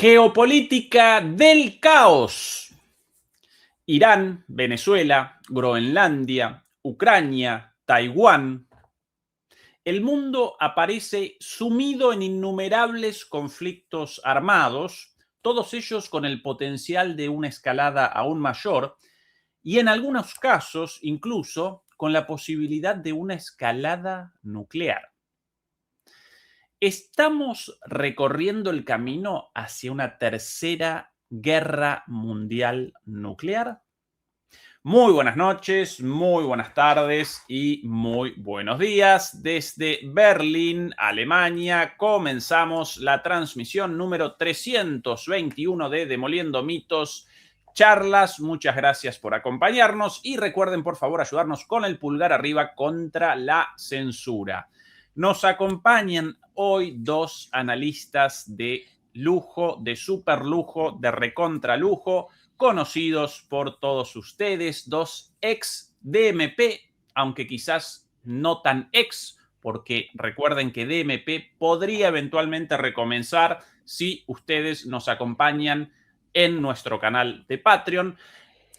Geopolítica del caos. Irán, Venezuela, Groenlandia, Ucrania, Taiwán. El mundo aparece sumido en innumerables conflictos armados, todos ellos con el potencial de una escalada aún mayor y en algunos casos incluso con la posibilidad de una escalada nuclear. ¿Estamos recorriendo el camino hacia una tercera guerra mundial nuclear? Muy buenas noches, muy buenas tardes y muy buenos días. Desde Berlín, Alemania, comenzamos la transmisión número 321 de Demoliendo Mitos, Charlas. Muchas gracias por acompañarnos y recuerden por favor ayudarnos con el pulgar arriba contra la censura. Nos acompañan hoy dos analistas de lujo, de super lujo, de recontra lujo, conocidos por todos ustedes, dos ex DMP, aunque quizás no tan ex, porque recuerden que DMP podría eventualmente recomenzar si ustedes nos acompañan en nuestro canal de Patreon.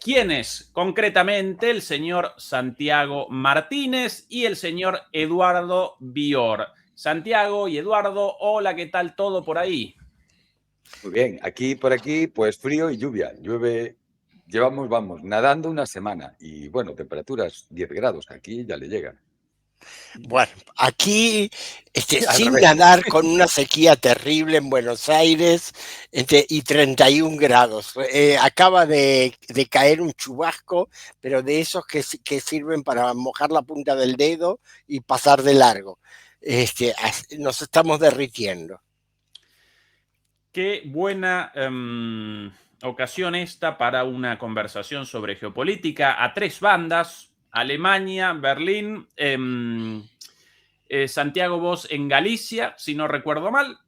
¿Quiénes? Concretamente el señor Santiago Martínez y el señor Eduardo Bior. Santiago y Eduardo, hola, ¿qué tal todo por ahí? Muy bien, por aquí, pues frío y lluvia. Llueve, vamos, nadando una semana y bueno, temperaturas 10 grados, que aquí ya le llegan. Bueno, aquí Al sin revés. nadar con una sequía terrible en Buenos Aires y 31 grados. Acaba de caer un chubasco, pero de esos que sirven para mojar la punta del dedo y pasar de largo. Nos estamos derritiendo. Qué buena ocasión esta para una conversación sobre geopolítica a tres bandas: Alemania, Berlín, Santiago, vos en Galicia, si no recuerdo mal,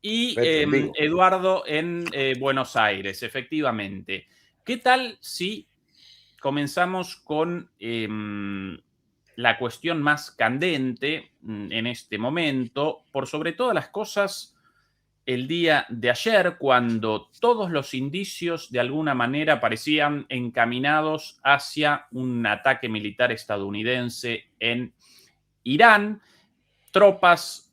y Eduardo en Buenos Aires, efectivamente. ¿Qué tal si comenzamos con la cuestión más candente en este momento, por sobre todas las cosas, el día de ayer, cuando todos los indicios de alguna manera parecían encaminados hacia un ataque militar estadounidense en Irán, tropas,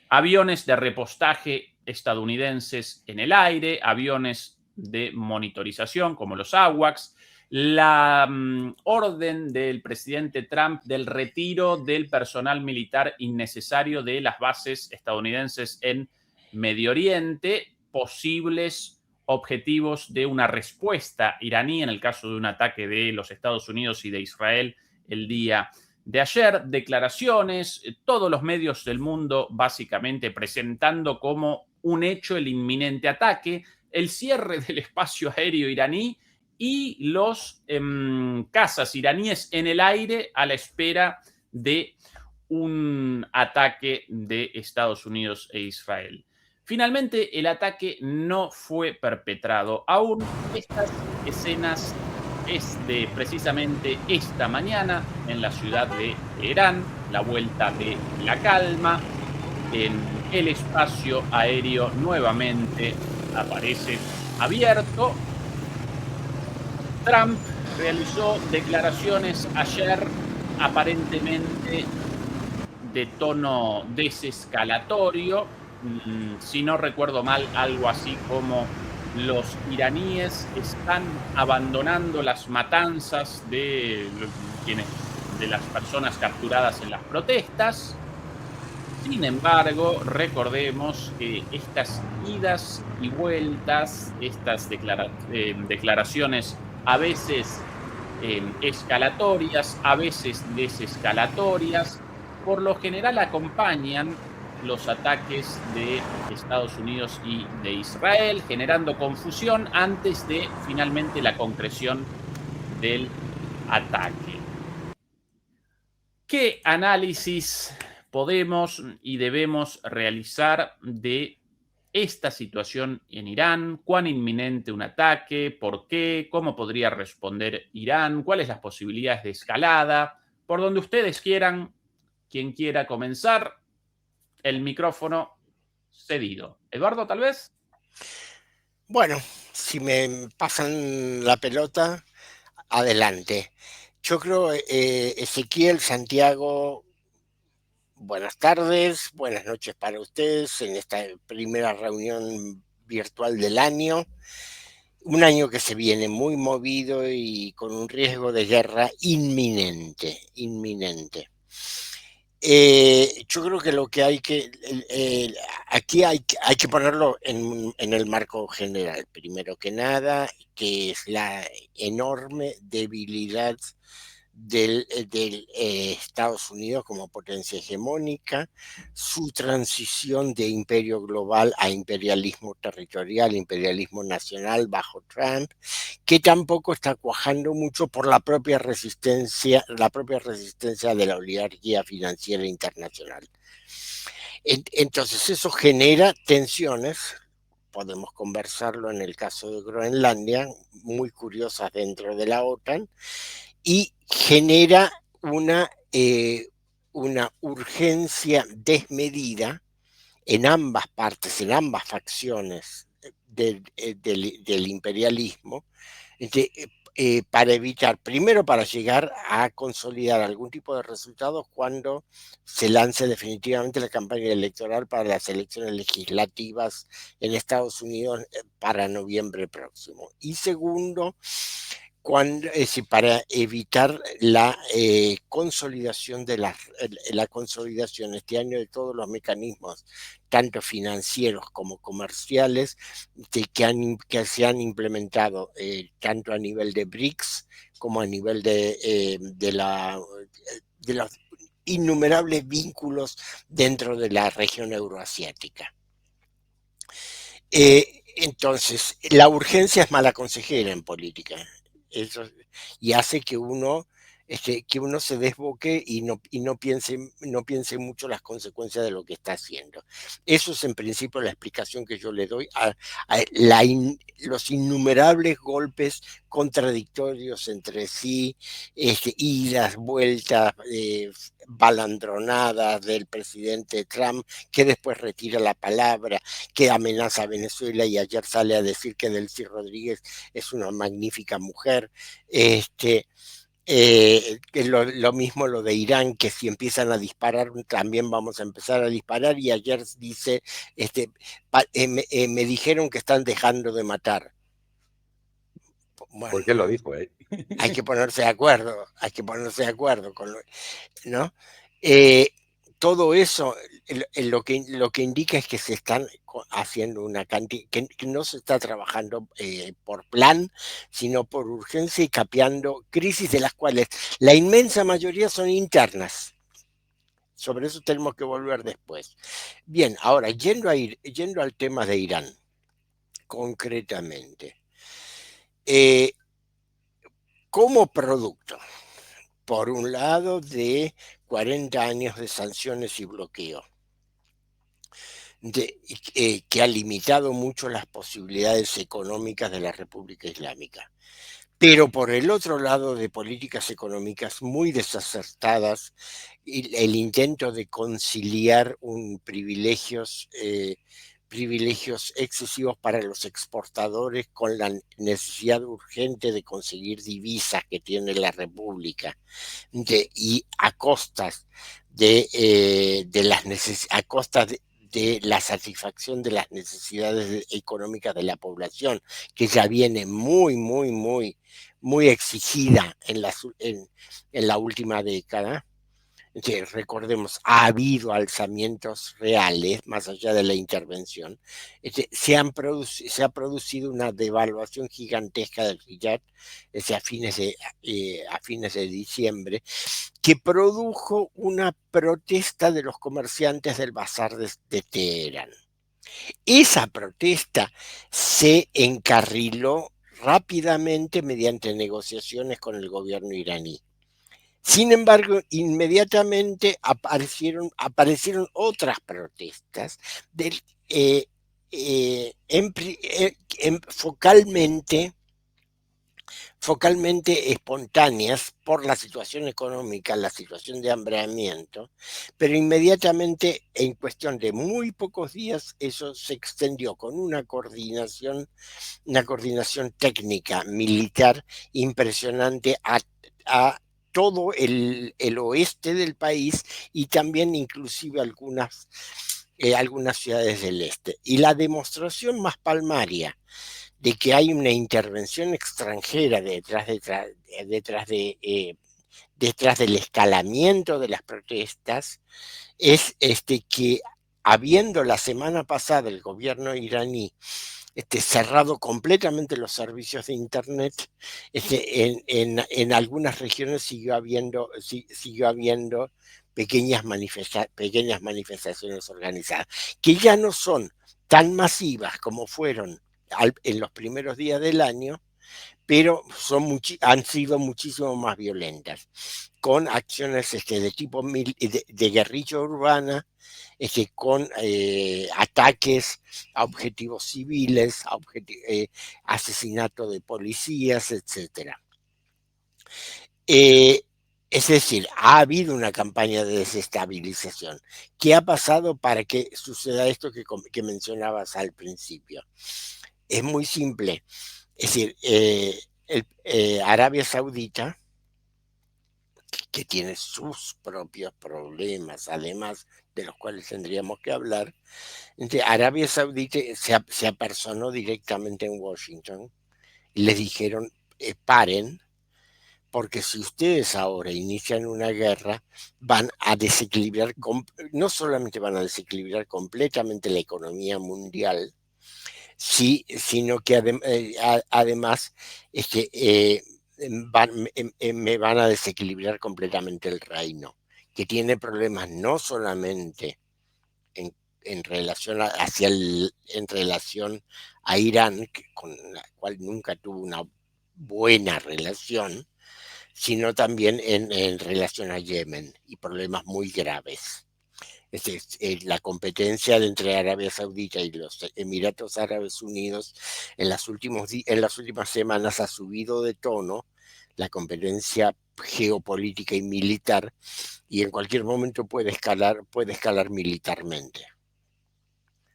aviones de repostaje estadounidenses en el aire, aviones de monitorización como los AWACS, la orden del presidente Trump del retiro del personal militar innecesario de las bases estadounidenses en Medio Oriente, posibles objetivos de una respuesta iraní en el caso de un ataque de los Estados Unidos y de Israel el día de ayer, declaraciones, todos los medios del mundo básicamente presentando como un hecho el inminente ataque, el cierre del espacio aéreo iraní y los cazas iraníes en el aire a la espera de un ataque de Estados Unidos e Israel. Finalmente, el ataque no fue perpetrado. Aún estas escenas es de precisamente esta mañana en la ciudad de Teherán, la vuelta de la calma, en el espacio aéreo nuevamente aparece abierto. Trump realizó declaraciones ayer aparentemente de tono desescalatorio, si no recuerdo mal, algo así como: los iraníes están abandonando las matanzas de las personas capturadas en las protestas. Sin embargo, recordemos que estas idas y vueltas, estas declaraciones a veces escalatorias, a veces desescalatorias, por lo general acompañan los ataques de Estados Unidos y de Israel, generando confusión antes de finalmente la concreción del ataque. ¿Qué análisis podemos y debemos realizar de esta situación en Irán? ¿Cuán inminente un ataque? ¿Por qué? ¿Cómo podría responder Irán? ¿Cuáles las posibilidades de escalada? Por donde ustedes quieran, quien quiera comenzar, el micrófono cedido. Eduardo, tal vez. Bueno, si me pasan la pelota, adelante. Yo creo, Ezequiel, Santiago, buenas tardes, buenas noches para ustedes en esta primera reunión virtual del año. Un año que se viene muy movido y con un riesgo de guerra inminente, inminente. Yo creo que lo que hay que, aquí hay que ponerlo en el marco general, primero que nada, que es la enorme debilidad del Estados Unidos como potencia hegemónica, su transición de imperio global a imperialismo territorial, imperialismo nacional bajo Trump, que tampoco está cuajando mucho por la propia resistencia de la oligarquía financiera internacional. Entonces eso genera tensiones, podemos conversarlo en el caso de Groenlandia, muy curiosas dentro de la OTAN, y genera una urgencia desmedida en ambas partes, en ambas facciones del imperialismo, para evitar, primero para llegar a consolidar algún tipo de resultados cuando se lance definitivamente la campaña electoral para las elecciones legislativas en Estados Unidos para noviembre próximo. Y segundo, para evitar la consolidación la consolidación este año de todos los mecanismos, tanto financieros como comerciales, que se han implementado tanto a nivel de BRICS como a nivel de los innumerables vínculos dentro de la región euroasiática. Entonces, la urgencia es mala consejera en política. Eso, y hace que uno se desboque y no piense mucho las consecuencias de lo que está haciendo. Eso es en principio la explicación que yo le doy a los innumerables golpes contradictorios entre sí, idas, vueltas, balandronadas del presidente Trump, que después retira la palabra, que amenaza a Venezuela y ayer sale a decir que Delcy Rodríguez es una magnífica mujer. Que lo mismo lo de Irán, que si empiezan a disparar, también vamos a empezar a disparar, y ayer dice, me dijeron que están dejando de matar. Bueno, ¿por qué lo dijo? hay que ponerse de acuerdo, con ¿no? Todo eso lo que indica es que se están haciendo una cantidad, que no se está trabajando por plan, sino por urgencia, y capeando crisis de las cuales la inmensa mayoría son internas. Sobre eso tenemos que volver después. Bien, ahora, yendo al tema de Irán, concretamente, como producto, por un lado, de 40 años de sanciones y bloqueo, que ha limitado mucho las posibilidades económicas de la República Islámica, pero por el otro lado, de políticas económicas muy desacertadas, el intento de conciliar privilegios excesivos para los exportadores con la necesidad urgente de conseguir divisas que tiene la República, y a costas de la satisfacción de las necesidades económicas de la población, que ya viene muy, muy, muy, muy exigida en la última década. Recordemos, ha habido alzamientos reales más allá de la intervención. Se ha producido una devaluación gigantesca del riyal a fines de diciembre, que produjo una protesta de los comerciantes del bazar de Teherán. Esa protesta se encarriló rápidamente mediante negociaciones con el gobierno iraní. Sin embargo, inmediatamente aparecieron otras protestas focalmente focalmente espontáneas por la situación económica, la situación de hambreamiento, pero inmediatamente, en cuestión de muy pocos días, eso se extendió con una coordinación técnica militar impresionante a todo el oeste del país y también inclusive algunas ciudades del este. Y la demostración más palmaria de que hay una intervención extranjera detrás del escalamiento de las protestas es que, habiendo la semana pasada el gobierno iraní cerrado completamente los servicios de Internet, en algunas regiones siguió habiendo pequeñas manifestaciones organizadas, que ya no son tan masivas como fueron en los primeros días del año, pero han sido muchísimo más violentas, con acciones de tipo de guerrilla urbana, con ataques a objetivos civiles, asesinato de policías, etc. Es decir, ha habido una campaña de desestabilización. ¿Qué ha pasado para que suceda esto que mencionabas al principio? Es muy simple. Es decir, Arabia Saudita, que tiene sus propios problemas, además de los cuales tendríamos que hablar, Arabia Saudita se apersonó directamente en Washington y les dijeron, paren, porque si ustedes ahora inician una guerra, van a desequilibrar, no solamente van a desequilibrar completamente la economía mundial, sino que además me van a desequilibrar completamente el reino, que tiene problemas no solamente en relación a Irán, con la cual nunca tuvo una buena relación, sino también en relación a Yemen, y problemas muy graves. La competencia entre Arabia Saudita y los Emiratos Árabes Unidos en las últimas semanas ha subido de tono, la competencia geopolítica y militar, y en cualquier momento puede escalar militarmente.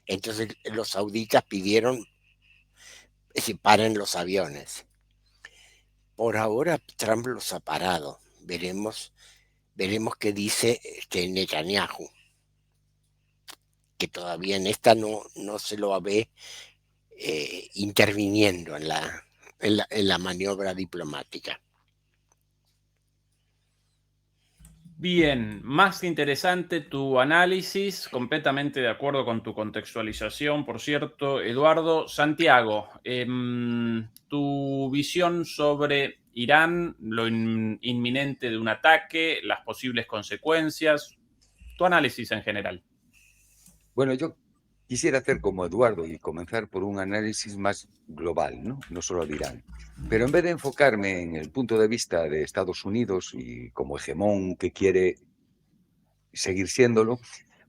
Entonces los sauditas pidieron que paren los aviones. Por ahora Trump los ha parado. Veremos qué dice Netanyahu, que todavía en esta no se lo ve interviniendo en la maniobra diplomática. Bien, más interesante tu análisis, completamente de acuerdo con tu contextualización, por cierto, Eduardo. Santiago, tu visión sobre Irán, lo inminente de un ataque, las posibles consecuencias, tu análisis en general. Bueno, yo quisiera hacer como Eduardo y comenzar por un análisis más global, no solo de Irán. Pero en vez de enfocarme en el punto de vista de Estados Unidos y como hegemón que quiere seguir siéndolo,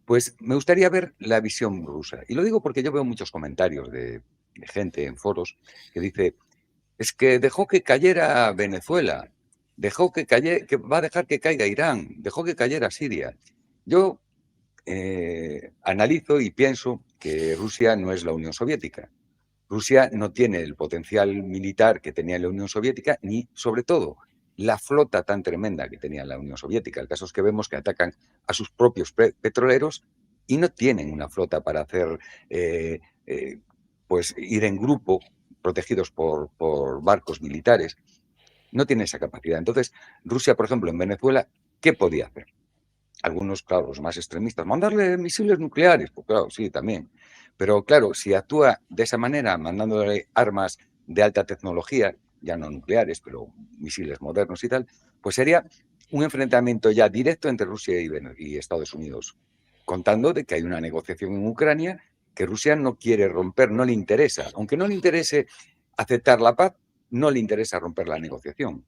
pues me gustaría ver la visión rusa. Y lo digo porque yo veo muchos comentarios de gente en foros que dice, es que dejó que cayera Venezuela, que va a dejar que caiga Irán, dejó que cayera Siria. Yo analizo y pienso que Rusia no es la Unión Soviética. Rusia no tiene el potencial militar que tenía la Unión Soviética, ni, sobre todo, la flota tan tremenda que tenía la Unión Soviética. El caso es que vemos que atacan a sus propios petroleros y no tienen una flota para hacer, pues ir en grupo, protegidos por barcos militares. No tiene esa capacidad. Entonces, Rusia, por ejemplo, en Venezuela, ¿qué podía hacer? Algunos, claro, los más extremistas, mandarle misiles nucleares, pues claro, sí, también. Pero claro, si actúa de esa manera, mandándole armas de alta tecnología, ya no nucleares, pero misiles modernos y tal, pues sería un enfrentamiento ya directo entre Rusia y Estados Unidos, contando de que hay una negociación en Ucrania que Rusia no quiere romper, no le interesa. Aunque no le interese aceptar la paz, no le interesa romper la negociación.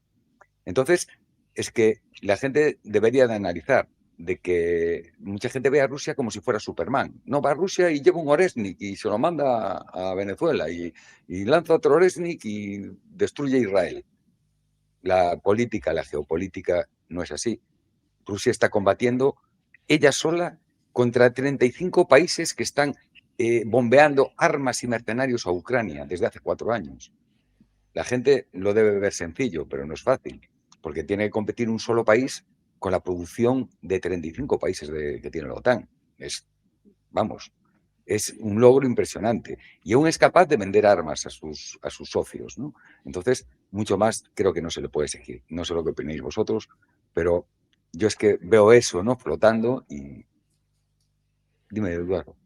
Entonces, es que la gente debería de analizar de que mucha gente ve a Rusia como si fuera Superman. No, va a Rusia y lleva un Oresnik y se lo manda a Venezuela y lanza otro Oresnik y destruye Israel. la política, la geopolítica no es así. Rusia está combatiendo ella sola contra 35 países que están bombeando armas y mercenarios a Ucrania desde hace 4 años. La gente lo debe ver sencillo, pero no es fácil, porque tiene que competir un solo país con la producción de 35 países que tiene la OTAN. Vamos, es un logro impresionante. Y aún es capaz de vender armas a sus socios, ¿no? Entonces, mucho más creo que no se le puede exigir. No sé lo que opináis vosotros, pero yo es que veo eso, ¿no? Flotando y... Dime, Eduardo.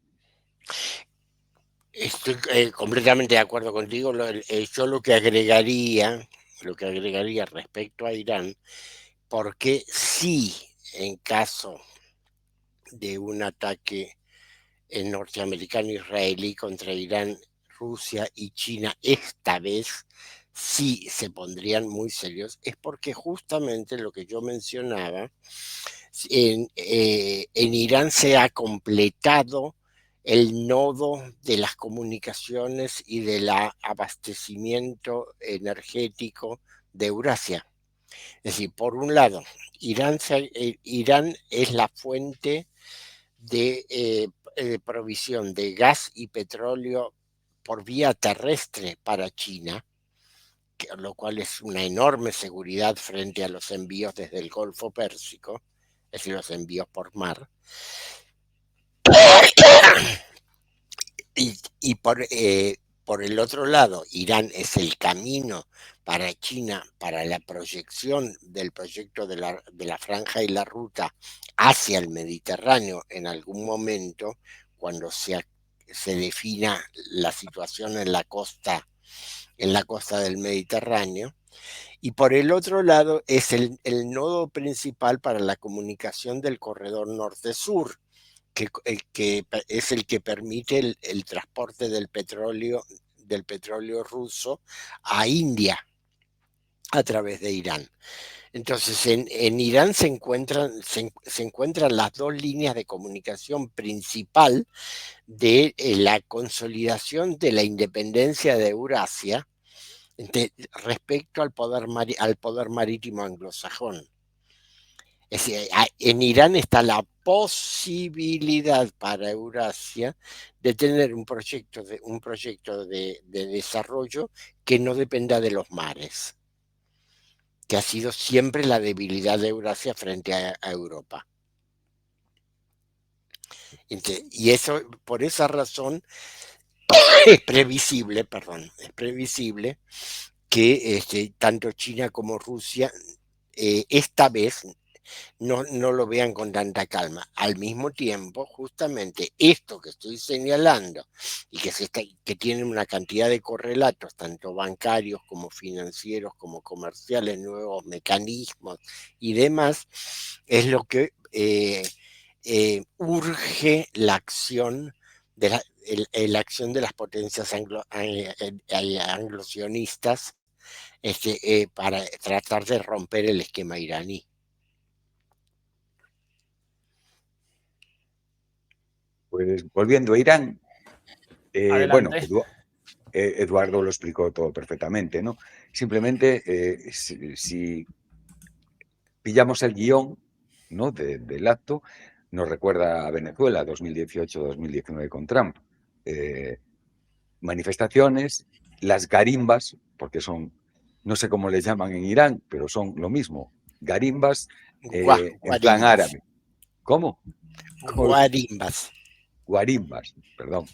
Estoy completamente de acuerdo contigo. Yo lo que agregaría respecto a Irán, porque sí, en caso de un ataque norteamericano-israelí contra Irán, Rusia y China, esta vez sí se pondrían muy serios, es porque justamente lo que yo mencionaba, en Irán se ha completado el nodo de las comunicaciones y del abastecimiento energético de Eurasia. Es decir, por un lado, Irán es la fuente de provisión de gas y petróleo por vía terrestre para China, lo cual es una enorme seguridad frente a los envíos desde el Golfo Pérsico, es decir, los envíos por mar. Y por el otro lado, Irán es el camino para China, para la proyección del proyecto de la franja y la ruta hacia el Mediterráneo en algún momento, cuando se defina la situación en la costa del Mediterráneo. Y por el otro lado es el nodo principal para la comunicación del corredor norte-sur, que es el que permite el transporte del petróleo ruso a India a través de Irán. Entonces, en Irán se encuentran las dos líneas de comunicación principal de la consolidación de la independencia de Eurasia respecto al poder marítimo anglosajón. Es decir, en Irán está la posibilidad para Eurasia de tener un proyecto de desarrollo que no dependa de los mares, que ha sido siempre la debilidad de Eurasia frente a Europa. Y eso, por esa razón, es previsible que tanto China como Rusia esta vez no lo vean con tanta calma. Al mismo tiempo, justamente esto que estoy señalando y que tienen una cantidad de correlatos, tanto bancarios como financieros, como comerciales, nuevos mecanismos y demás, es lo que urge la acción de la acción de las potencias anglosionistas para tratar de romper el esquema iraní. Pues volviendo a Irán, bueno, Adelante. Eduardo lo explicó todo perfectamente, ¿no? Simplemente, si pillamos el guión, ¿no? del acto, nos recuerda a Venezuela 2018-2019 con Trump. Manifestaciones, las garimbas, porque son, no sé cómo les llaman en Irán, pero son lo mismo, garimbas en plan árabe. ¿Cómo? Guarimbas. Guarimbas, perdón.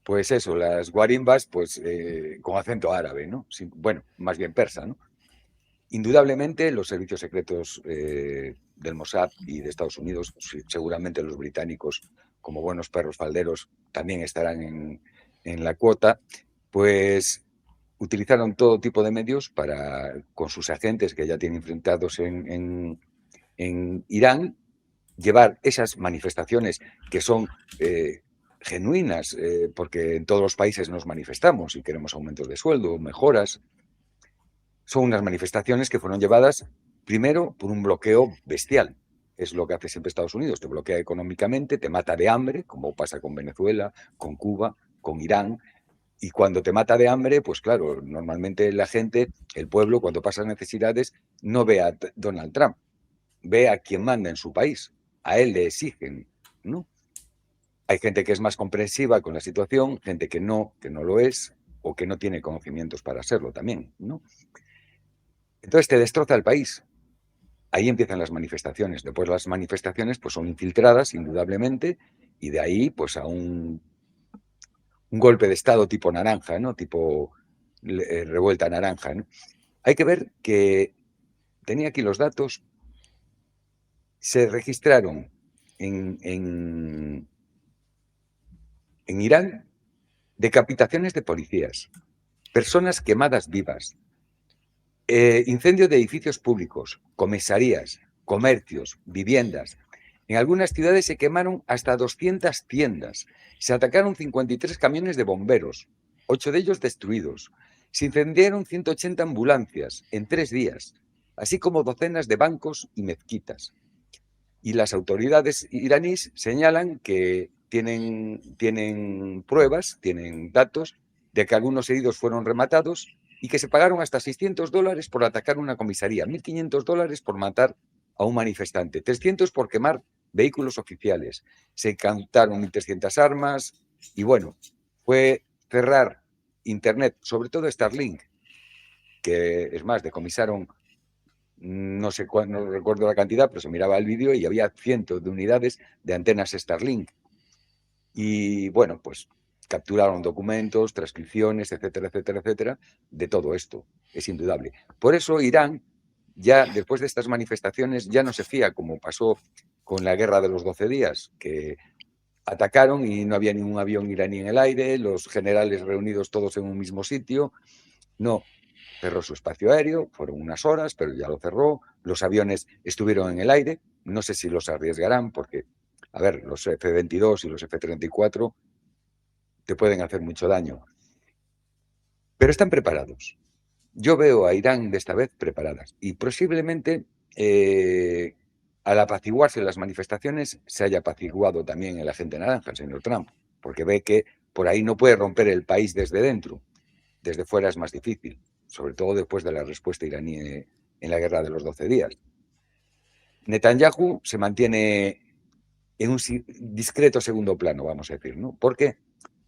Pues eso, las guarimbas, pues con acento árabe, ¿no? Bueno, más bien persa, ¿no? Indudablemente los servicios secretos del Mossad y de Estados Unidos, seguramente los británicos, como buenos perros falderos, también estarán en la cuota, pues utilizaron todo tipo de medios para, con sus agentes que ya tienen enfrentados en Irán, llevar esas manifestaciones que son genuinas, porque en todos los países nos manifestamos y queremos aumentos de sueldo, mejoras. Son unas manifestaciones que fueron llevadas primero por un bloqueo bestial. Es lo que hace siempre Estados Unidos, te bloquea económicamente, te mata de hambre, como pasa con Venezuela, con Cuba, con Irán. Y cuando te mata de hambre, pues claro, normalmente la gente, el pueblo, cuando pasa necesidades, no ve a Donald Trump, ve a quien manda en su país, a él le exigen, ¿no? Hay gente que es más comprensiva con la situación, gente que no lo es, o que no tiene conocimientos para serlo también, ¿no? Entonces te destroza el país. Ahí empiezan las manifestaciones. Después las manifestaciones pues son infiltradas, indudablemente, y de ahí pues a un golpe de Estado tipo naranja, ¿no? Tipo revuelta naranja, ¿no? Hay que ver que, tenía aquí los datos, se registraron en Irán decapitaciones de policías, personas quemadas vivas, incendio de edificios públicos, comisarías, comercios, viviendas. En algunas ciudades se quemaron hasta 200 tiendas. Se atacaron 53 camiones de bomberos, 8 de ellos destruidos. Se incendiaron 180 ambulancias en 3 días, así como docenas de bancos y mezquitas. Y las autoridades iraníes señalan que tienen pruebas, tienen datos de que algunos heridos fueron rematados y que se pagaron hasta $600 por atacar una comisaría, $1.500 por matar a un manifestante, 300 por quemar vehículos oficiales. Se incautaron 1.300 armas y bueno, fue cerrar Internet, sobre todo Starlink, que es más, decomisaron, no sé cuándo, no recuerdo la cantidad, pero se miraba el vídeo y había cientos de unidades de antenas Starlink. Y bueno, pues capturaron documentos, transcripciones, etcétera, etcétera, etcétera, de todo esto. Es indudable. Por eso Irán, ya después de estas manifestaciones, ya no se fía, como pasó con la guerra de los 12 días, que atacaron y no había ningún avión iraní en el aire, los generales reunidos todos en un mismo sitio. No, cerró su espacio aéreo, fueron unas horas, pero ya lo cerró. Los aviones estuvieron en el aire, no sé si los arriesgarán, porque, a ver, los F-22 y los F-34 te pueden hacer mucho daño. Pero están preparados. Yo veo a Irán de esta vez preparadas y posiblemente al apaciguarse las manifestaciones se haya apaciguado también el agente naranja, el señor Trump, porque ve que por ahí no puede romper el país desde dentro. Desde fuera es más difícil, sobre todo después de la respuesta iraní en la guerra de los 12 días. Netanyahu se mantiene en un discreto segundo plano, vamos a decir, ¿no? ¿Por qué?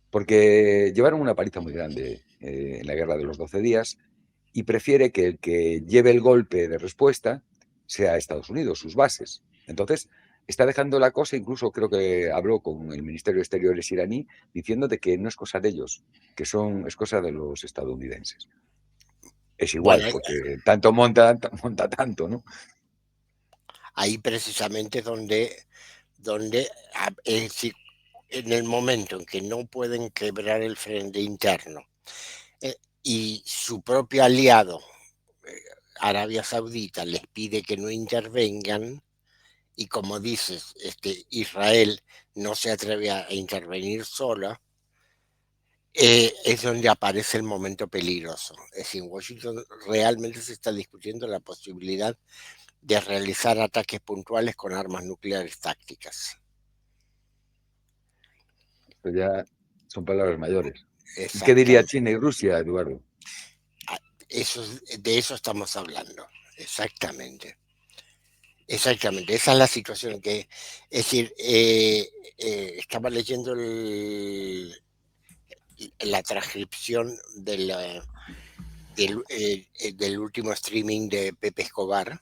Porque llevaron una paliza muy grande en la guerra de los 12 días y prefiere que el que lleve el golpe de respuesta sea Estados Unidos, sus bases. Entonces, está dejando la cosa, incluso creo que habló con el Ministerio de Exteriores iraní, diciendo de que no es cosa de ellos, que es cosa de los estadounidenses. Es igual, Bueno, porque tanto monta tanto, ¿no? ahí precisamente donde es decir, en el momento en que no pueden quebrar el frente interno y su propio aliado, Arabia Saudita, les pide que no intervengan, y como dices, Israel no se atreve a intervenir sola, es donde aparece el momento peligroso. Es decir, en Washington realmente se está discutiendo la posibilidad de realizar ataques puntuales con armas nucleares tácticas. Esto ya son palabras mayores. ¿Y qué diría Exactamente. China y Rusia, Eduardo? De eso estamos hablando. Exactamente. Exactamente. Esa es la situación que, es decir, estaba leyendo la transcripción del último streaming de Pepe Escobar.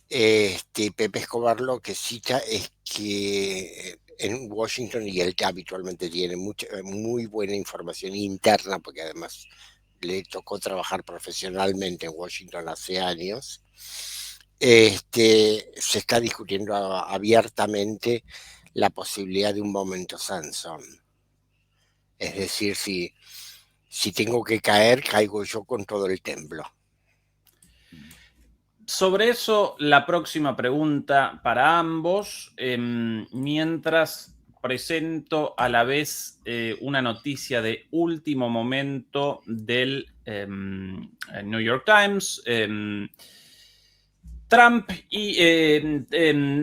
Pepe Escobar lo que cita es que en Washington, y él habitualmente tiene muy buena información interna, porque además le tocó trabajar profesionalmente en Washington hace años, se está discutiendo abiertamente la posibilidad de un momento Sansón. Es decir, si tengo que caer, caigo yo con todo el templo. Sobre eso, la próxima pregunta para ambos, mientras presento a la vez una noticia de último momento del New York Times. Trump y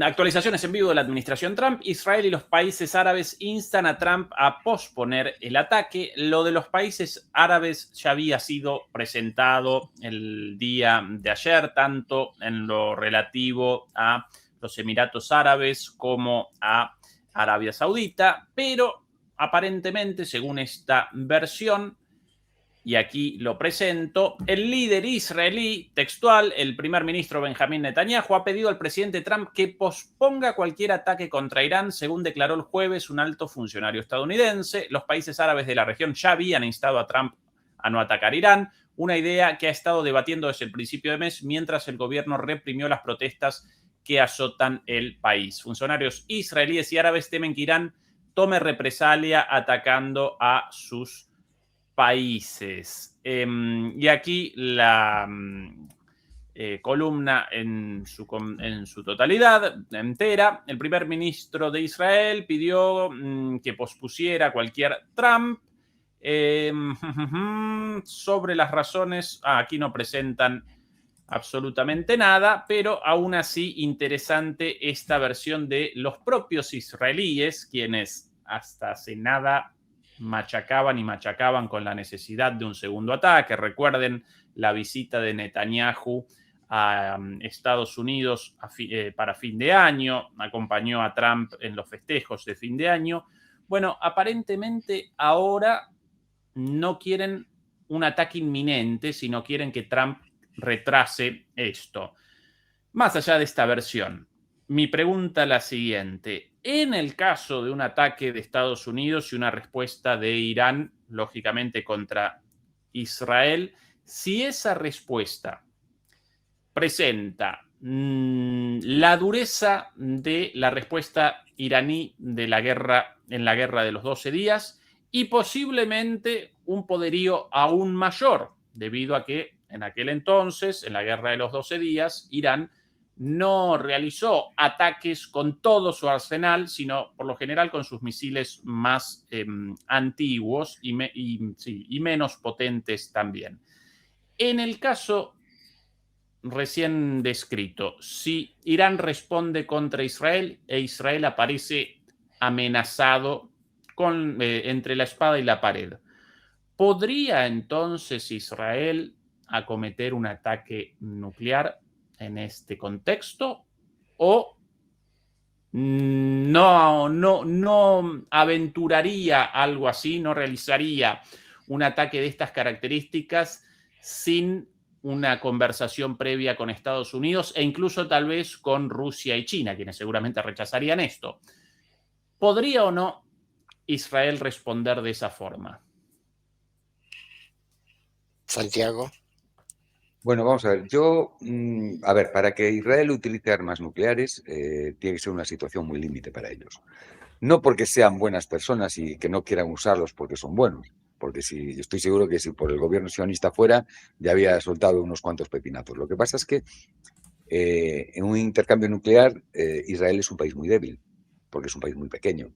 actualizaciones en vivo de la administración Trump. Israel y los países árabes instan a Trump a posponer el ataque. Lo de los países árabes ya había sido presentado el día de ayer, tanto en lo relativo a los Emiratos Árabes como a Arabia Saudita, pero aparentemente, según esta versión, y aquí lo presento, el líder israelí, textual, el primer ministro Benjamín Netanyahu, ha pedido al presidente Trump que posponga cualquier ataque contra Irán, según declaró el jueves un alto funcionario estadounidense. Los países árabes de la región ya habían instado a Trump a no atacar Irán, una idea que ha estado debatiendo desde el principio de mes, mientras el gobierno reprimió las protestas que azotan el país. Funcionarios israelíes y árabes temen que Irán tome represalia atacando a sus países. Y aquí la columna en su totalidad, entera. El primer ministro de Israel pidió que pospusiera cualquier Trump. Sobre las razones, aquí no presentan absolutamente nada, pero aún así interesante esta versión de los propios israelíes, quienes hasta hace nada machacaban con la necesidad de un segundo ataque. Recuerden la visita de Netanyahu a Estados Unidos para fin de año, acompañó a Trump en los festejos de fin de año. Bueno, aparentemente ahora no quieren un ataque inminente, sino quieren que Trump retrase esto. Más allá de esta versión, mi pregunta es la siguiente. En el caso de un ataque de Estados Unidos y una respuesta de Irán, lógicamente contra Israel, si esa respuesta presenta la dureza de la respuesta iraní de la guerra, en la guerra de los 12 días y posiblemente un poderío aún mayor, debido a que en aquel entonces, en la guerra de los 12 días, Irán no realizó ataques con todo su arsenal, sino por lo general con sus misiles más antiguos y menos potentes también. En el caso recién descrito, si Irán responde contra Israel e Israel aparece amenazado entre la espada y la pared, ¿podría entonces Israel acometer un ataque nuclear en este contexto o no aventuraría algo así, no realizaría un ataque de estas características sin una conversación previa con Estados Unidos e incluso tal vez con Rusia y China, quienes seguramente rechazarían esto? ¿Podría o no Israel responder de esa forma? Santiago. Bueno, vamos a ver. Para que Israel utilice armas nucleares, tiene que ser una situación muy límite para ellos. No porque sean buenas personas y que no quieran usarlos porque son buenos, porque estoy seguro que si por el gobierno sionista fuera, ya había soltado unos cuantos pepinazos. Lo que pasa es que en un intercambio nuclear, Israel es un país muy débil, porque es un país muy pequeño.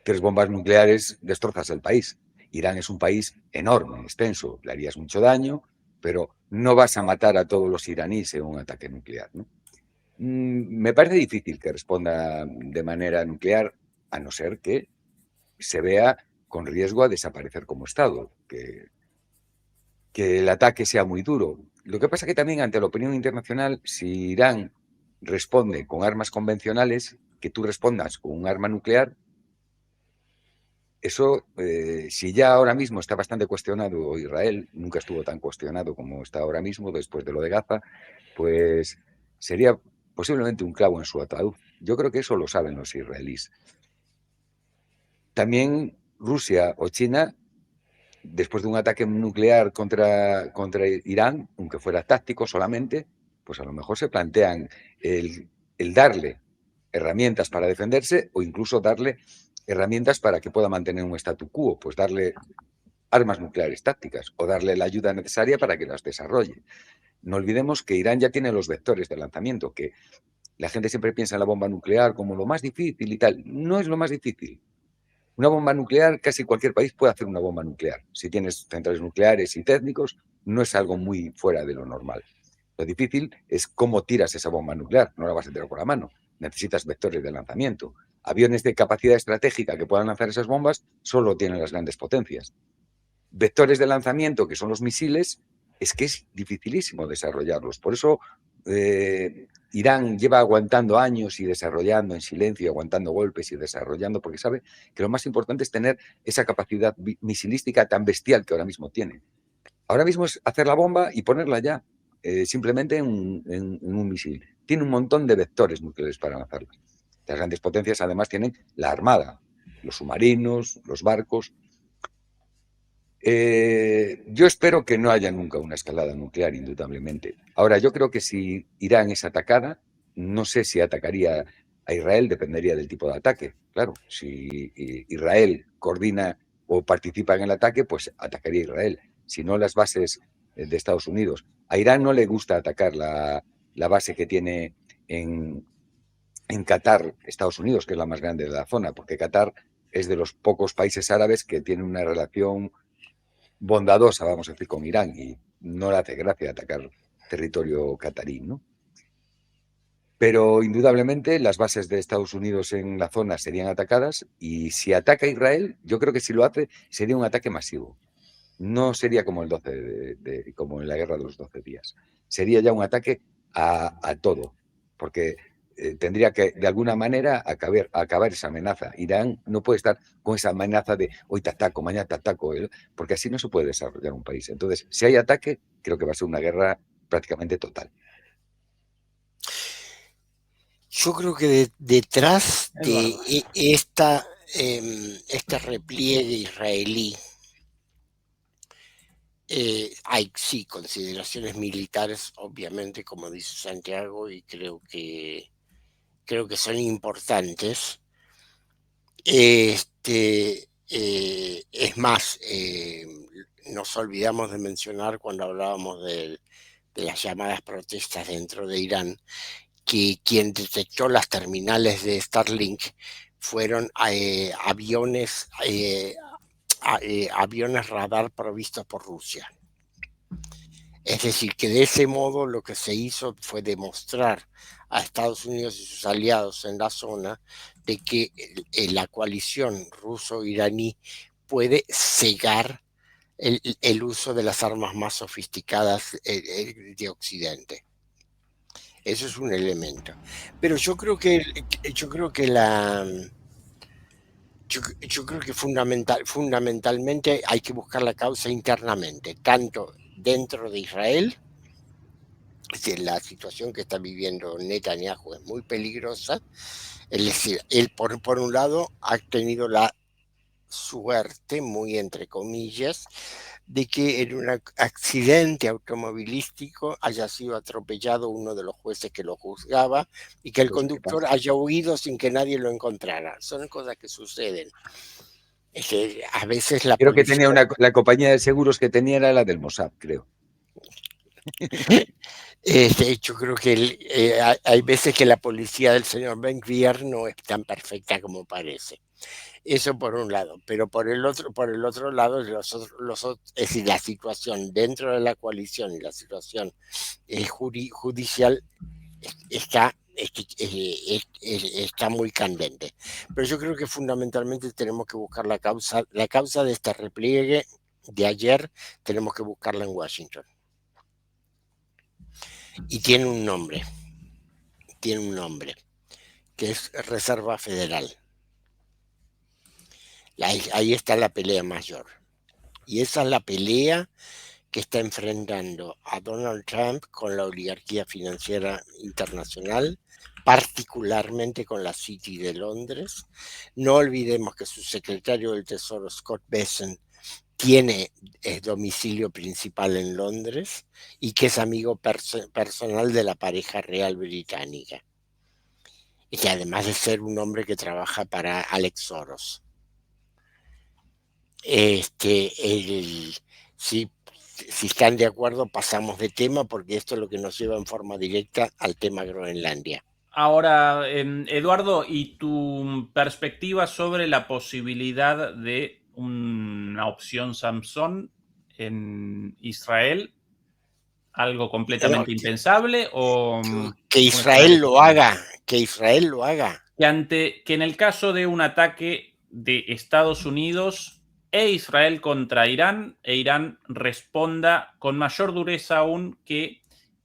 3 bombas nucleares destrozas el país. Irán es un país enorme, extenso, le harías mucho daño, pero no vas a matar a todos los iraníes en un ataque nuclear, ¿no? Me parece difícil que responda de manera nuclear, a no ser que se vea con riesgo a desaparecer como Estado, que el ataque sea muy duro. Lo que pasa es que también ante la opinión internacional, si Irán responde con armas convencionales, que tú respondas con un arma nuclear, eso, si ya ahora mismo está bastante cuestionado Israel, nunca estuvo tan cuestionado como está ahora mismo después de lo de Gaza, pues sería posiblemente un clavo en su ataúd. Yo creo que eso lo saben los israelíes. También Rusia o China, después de un ataque nuclear contra Irán, aunque fuera táctico solamente, pues a lo mejor se plantean el darle herramientas para defenderse o incluso darle herramientas para que pueda mantener un statu quo, pues darle armas nucleares tácticas o darle la ayuda necesaria para que las desarrolle. No olvidemos que Irán ya tiene los vectores de lanzamiento, que la gente siempre piensa en la bomba nuclear como lo más difícil y tal. No es lo más difícil. Una bomba nuclear, casi cualquier país puede hacer una bomba nuclear. Si tienes centrales nucleares y técnicos, no es algo muy fuera de lo normal. Lo difícil es cómo tiras esa bomba nuclear. No la vas a tirar con la mano. Necesitas vectores de lanzamiento. Aviones de capacidad estratégica que puedan lanzar esas bombas solo tienen las grandes potencias. Vectores de lanzamiento, que son los misiles, es que es dificilísimo desarrollarlos. Por eso Irán lleva aguantando años y desarrollando en silencio, aguantando golpes y desarrollando, porque sabe que lo más importante es tener esa capacidad misilística tan bestial que ahora mismo tiene. Ahora mismo es hacer la bomba y ponerla ya, simplemente en un misil. Tiene un montón de vectores nucleares para lanzarla. Las grandes potencias además tienen la armada, los submarinos, los barcos. Yo espero que no haya nunca una escalada nuclear, indudablemente. Ahora, yo creo que si Irán es atacada, no sé si atacaría a Israel, dependería del tipo de ataque. Claro, si Israel coordina o participa en el ataque, pues atacaría a Israel. Si no, las bases de Estados Unidos. A Irán no le gusta atacar la base que tiene en Qatar, Estados Unidos, que es la más grande de la zona, porque Qatar es de los pocos países árabes que tienen una relación bondadosa, vamos a decir, con Irán, y no le hace gracia atacar territorio catarí, ¿no? Pero indudablemente las bases de Estados Unidos en la zona serían atacadas, y si ataca a Israel, yo creo que si lo hace sería un ataque masivo. No sería como el 12 como en la guerra de los 12 días. Sería ya un ataque a todo, porque tendría que, de alguna manera, acabar esa amenaza. Irán no puede estar con esa amenaza de hoy te ataco, mañana te ataco, porque así no se puede desarrollar un país. Entonces, si hay ataque, creo que va a ser una guerra prácticamente total. Yo creo que detrás de este repliegue israelí hay sí consideraciones militares, obviamente, como dice Santiago, y creo que son importantes. Es más, nos olvidamos de mencionar cuando hablábamos de las llamadas protestas dentro de Irán, que quien detectó las terminales de Starlink fueron aviones radar provistos por Rusia. Es decir, que de ese modo lo que se hizo fue demostrar a Estados Unidos y sus aliados en la zona de que la coalición ruso-iraní puede cegar el uso de las armas más sofisticadas de Occidente. Eso es un elemento. Pero yo creo que fundamentalmente hay que buscar la causa internamente, tanto dentro de Israel. Es decir, la situación que está viviendo Netanyahu es muy peligrosa. Es decir, él por un lado ha tenido la suerte, muy entre comillas, de que en un accidente automovilístico haya sido atropellado uno de los jueces que lo juzgaba y que el conductor haya huido sin que nadie lo encontrara. Son cosas que suceden. Es que a veces la Creo policía... que tenía la compañía de seguros que tenía era la del Mossad, creo. Yo creo que hay veces que la policía del señor Ben-Gvir no es tan perfecta como parece. Eso por un lado, pero por el otro lado, es decir, la situación dentro de la coalición y la situación judicial está muy candente. Pero yo creo que fundamentalmente tenemos que buscar la causa de este repliegue de ayer, tenemos que buscarla en Washington. Y tiene un nombre, que es Reserva Federal. Ahí está la pelea mayor. Y esa es la pelea que está enfrentando a Donald Trump con la oligarquía financiera internacional, particularmente con la City de Londres. No olvidemos que su secretario del Tesoro, Scott Bessent, tiene domicilio principal en Londres y que es amigo personal de la pareja real británica. Y que además de ser un hombre que trabaja para Alex Soros. Si están de acuerdo, pasamos de tema porque esto es lo que nos lleva en forma directa al tema Groenlandia. Ahora, Eduardo, ¿y tu perspectiva sobre la posibilidad de una opción Samsung en Israel algo completamente impensable o que Israel lo haga, que Israel lo haga. Que en el caso de un ataque de Estados Unidos e Israel contra Irán, e Irán responda con mayor dureza aún que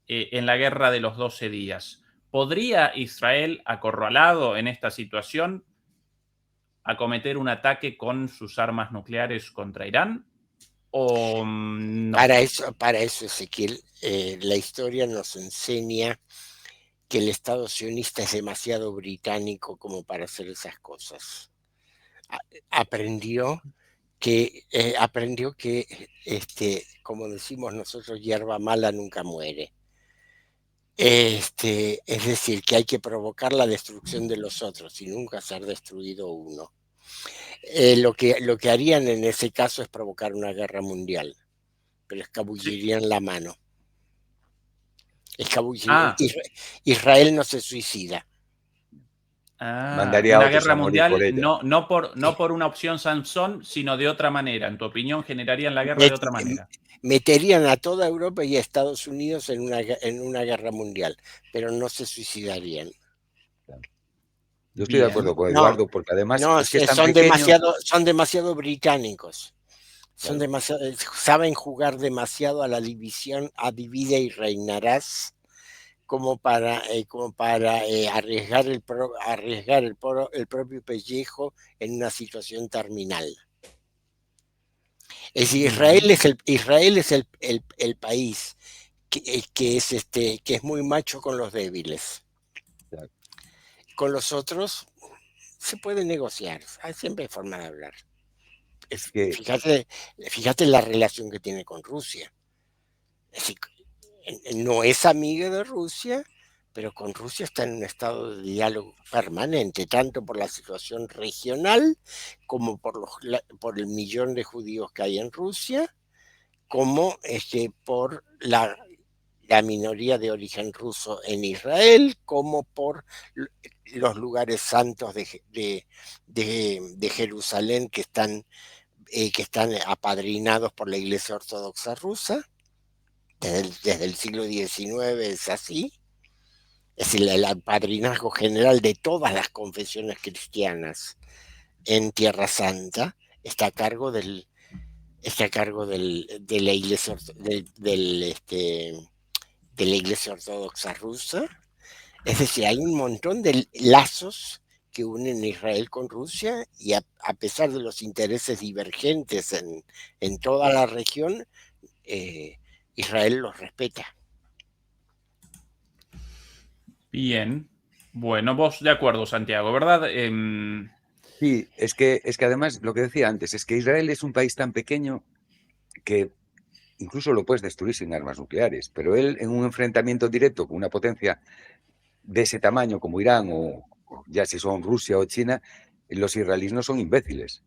en la guerra de los 12 días. ¿Podría Israel, acorralado en esta situación, acometer un ataque con sus armas nucleares contra Irán? ¿O no? Para eso, Ezequiel, la historia nos enseña que el Estado sionista es demasiado británico como para hacer esas cosas. Aprendió que, como decimos nosotros, hierba mala nunca muere. Es decir, que hay que provocar la destrucción de los otros y nunca ser destruido uno. Lo que harían en ese caso es provocar una guerra mundial, pero escabullirían la mano. Israel no se suicida. Mandaría a una otros guerra a morir por mundial ella. no por una opción Samson, sino de otra manera. En tu opinión, generarían la guerra de otra manera. Meterían a toda Europa y a Estados Unidos en una guerra mundial, pero no se suicidarían. Yo estoy de acuerdo con Eduardo, porque además es que están son demasiado británicos. Saben jugar demasiado a la división, a divide y reinarás, como para arriesgar el propio pellejo en una situación terminal. Es decir, Israel es el país que es muy macho con los débiles. Claro. Con los otros se puede negociar, siempre hay forma de hablar. Fíjate la relación que tiene con Rusia. Es decir, no es amiga de Rusia, pero con Rusia está en un estado de diálogo permanente, tanto por la situación regional como por el millón de judíos que hay en Rusia, como por la minoría de origen ruso en Israel, como por los lugares santos de Jerusalén que están apadrinados por la Iglesia Ortodoxa rusa. Desde el siglo XIX es así. Es decir, el apadrinazgo general de todas las confesiones cristianas en Tierra Santa está a cargo de la Iglesia de la Iglesia Ortodoxa rusa. Es decir, hay un montón de lazos que unen Israel con Rusia y a pesar de los intereses divergentes en toda la región, Israel los respeta. Bien. Bueno, vos de acuerdo, Santiago, ¿verdad? Sí, es que además lo que decía antes, es que Israel es un país tan pequeño que incluso lo puedes destruir sin armas nucleares, pero él en un enfrentamiento directo con una potencia de ese tamaño como Irán o ya si son Rusia o China, los israelíes no son imbéciles.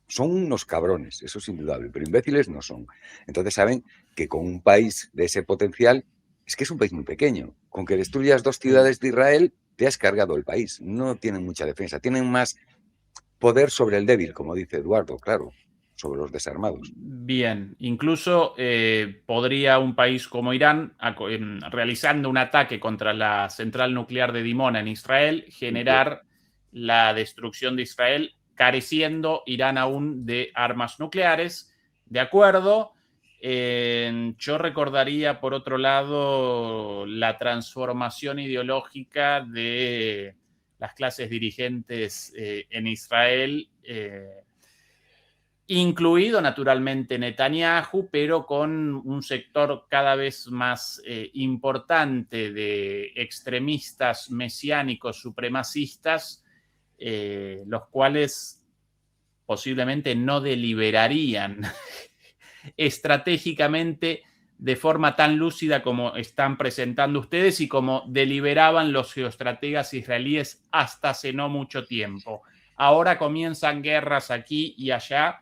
Son unos cabrones, eso es indudable, pero imbéciles no son. Entonces saben que con un país de ese potencial, es que es un país muy pequeño. Con que destruyas 2 ciudades de Israel, te has cargado el país. No tienen mucha defensa, tienen más poder sobre el débil, como dice Eduardo, claro, sobre los desarmados. Bien, incluso podría un país como Irán, realizando un ataque contra la central nuclear de Dimona en Israel, generar la destrucción de Israel, careciendo Irán aún de armas nucleares. De acuerdo. Yo recordaría, por otro lado, la transformación ideológica de las clases dirigentes en Israel, incluido naturalmente Netanyahu, pero con un sector cada vez más importante de extremistas mesiánicos supremacistas, los cuales posiblemente no deliberarían estratégicamente de forma tan lúcida como están presentando ustedes y como deliberaban los geoestrategas israelíes hasta hace no mucho tiempo. Ahora comienzan guerras aquí y allá,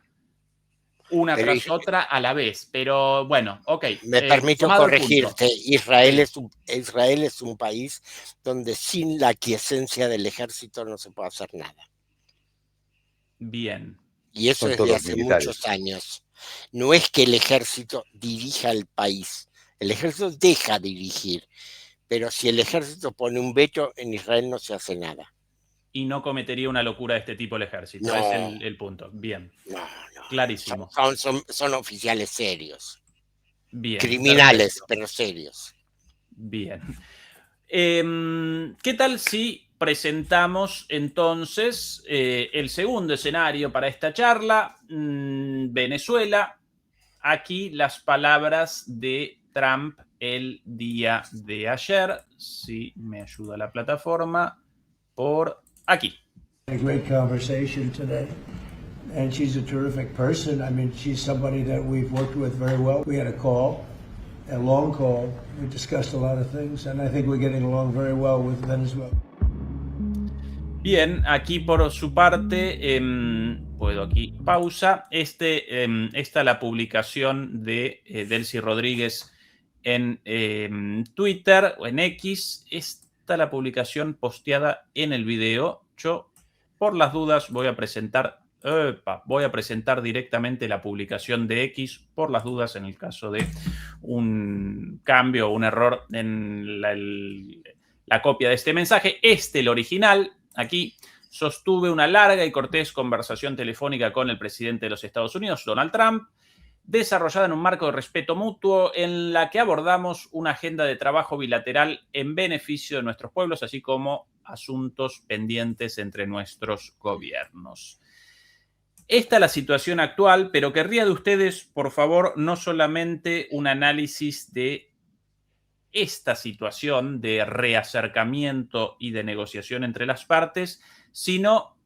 una tras otra a la vez, pero bueno, ok. Me permito corregirte, Israel es un país donde sin la aquiescencia del ejército no se puede hacer nada. Bien. Y eso desde hace muchos años. No es que el ejército dirija el país, El ejército deja dirigir, pero si el ejército pone un veto, en Israel no se hace nada. Y no cometería una locura de este tipo el ejército. No, Es el punto. Bien. no. Clarísimo. Son oficiales serios. Bien. Criminales, Perfecto. pero serios. Bien. ¿Qué tal si presentamos entonces el segundo escenario para esta charla? Venezuela. Aquí las palabras de Trump el día de ayer. Si me ayuda la plataforma. Por aquí. A great conversation today. And she's a terrific person. I mean, she's somebody that we've worked with very well. We had a long call. We discussed a lot of things, and I think we're getting along very well with Venezuela. Bien, aquí por su parte, puedo aquí, pausa. Esta la publicación de Delcy Rodríguez en Twitter o en X. Esta la publicación posteada en el video. Yo, por las dudas, voy a presentar directamente la publicación de X, por las dudas, en el caso de un cambio o un error en la copia de este mensaje. El original. Aquí sostuve una larga y cortés conversación telefónica con el presidente de los Estados Unidos, Donald Trump, desarrollada en un marco de respeto mutuo en la que abordamos una agenda de trabajo bilateral en beneficio de nuestros pueblos, así como asuntos pendientes entre nuestros gobiernos. Esta es la situación actual, pero querría de ustedes, por favor, no solamente un análisis de esta situación de reacercamiento y de negociación entre las partes, sino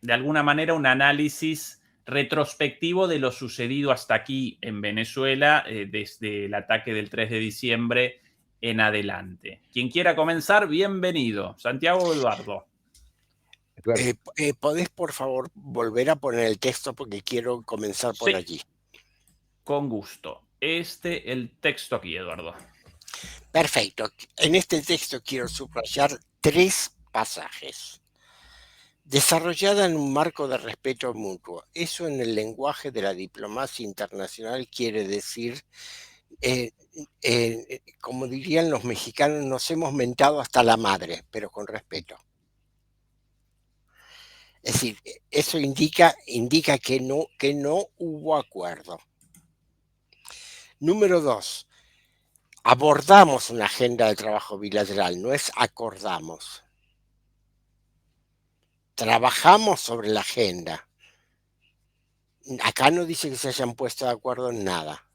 de alguna manera un análisis retrospectivo de lo sucedido hasta aquí en Venezuela desde el ataque del 3 de diciembre en adelante. Quien quiera comenzar, bienvenido. Santiago o Eduardo. ¿Podés, por favor, volver a poner el texto? Porque quiero comenzar por allí. Con gusto. El texto aquí, Eduardo. Perfecto. En este texto quiero subrayar 3 pasajes. Desarrollada en un marco de respeto mutuo. Eso en el lenguaje de la diplomacia internacional quiere decir, como dirían los mexicanos, nos hemos mentado hasta la madre, pero con respeto. Es decir, eso indica que no hubo acuerdo. Número 2. Abordamos una agenda de trabajo bilateral, no es acordamos. Trabajamos sobre la agenda. Acá no dice que se hayan puesto de acuerdo en nada.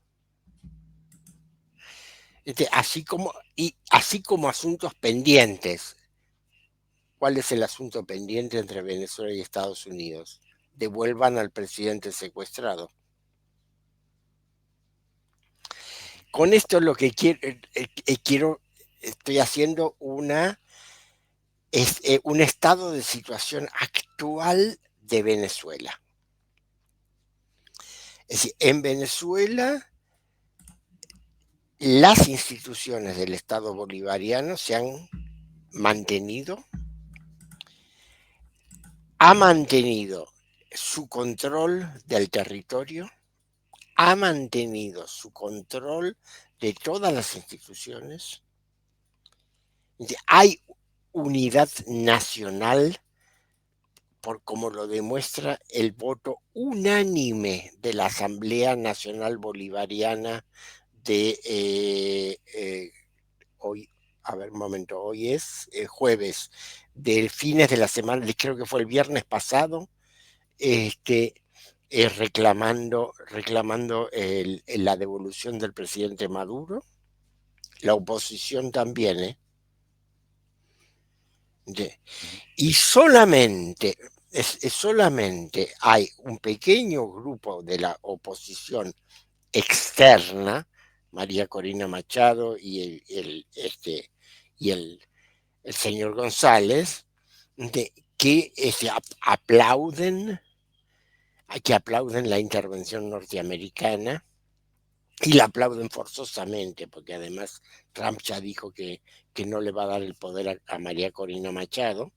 Así como asuntos pendientes. ¿Cuál es el asunto pendiente entre Venezuela y Estados Unidos? Devuelvan al presidente secuestrado. Con esto lo que estoy haciendo un estado de situación actual de Venezuela. Es decir, en Venezuela las instituciones del Estado bolivariano se han mantenido, ha mantenido su control del territorio, ha mantenido su control de todas las instituciones. Hay unidad nacional, como lo demuestra el voto unánime de la Asamblea Nacional Bolivariana de hoy. A ver, un momento, hoy es jueves, de fines de la semana, creo que fue el viernes pasado, reclamando la devolución del presidente Maduro. La oposición también, y solamente hay un pequeño grupo de la oposición externa, María Corina Machado y el señor González, que aplauden la intervención norteamericana, y la aplauden forzosamente, porque además Trump ya dijo que no le va a dar el poder a María Corina Machado.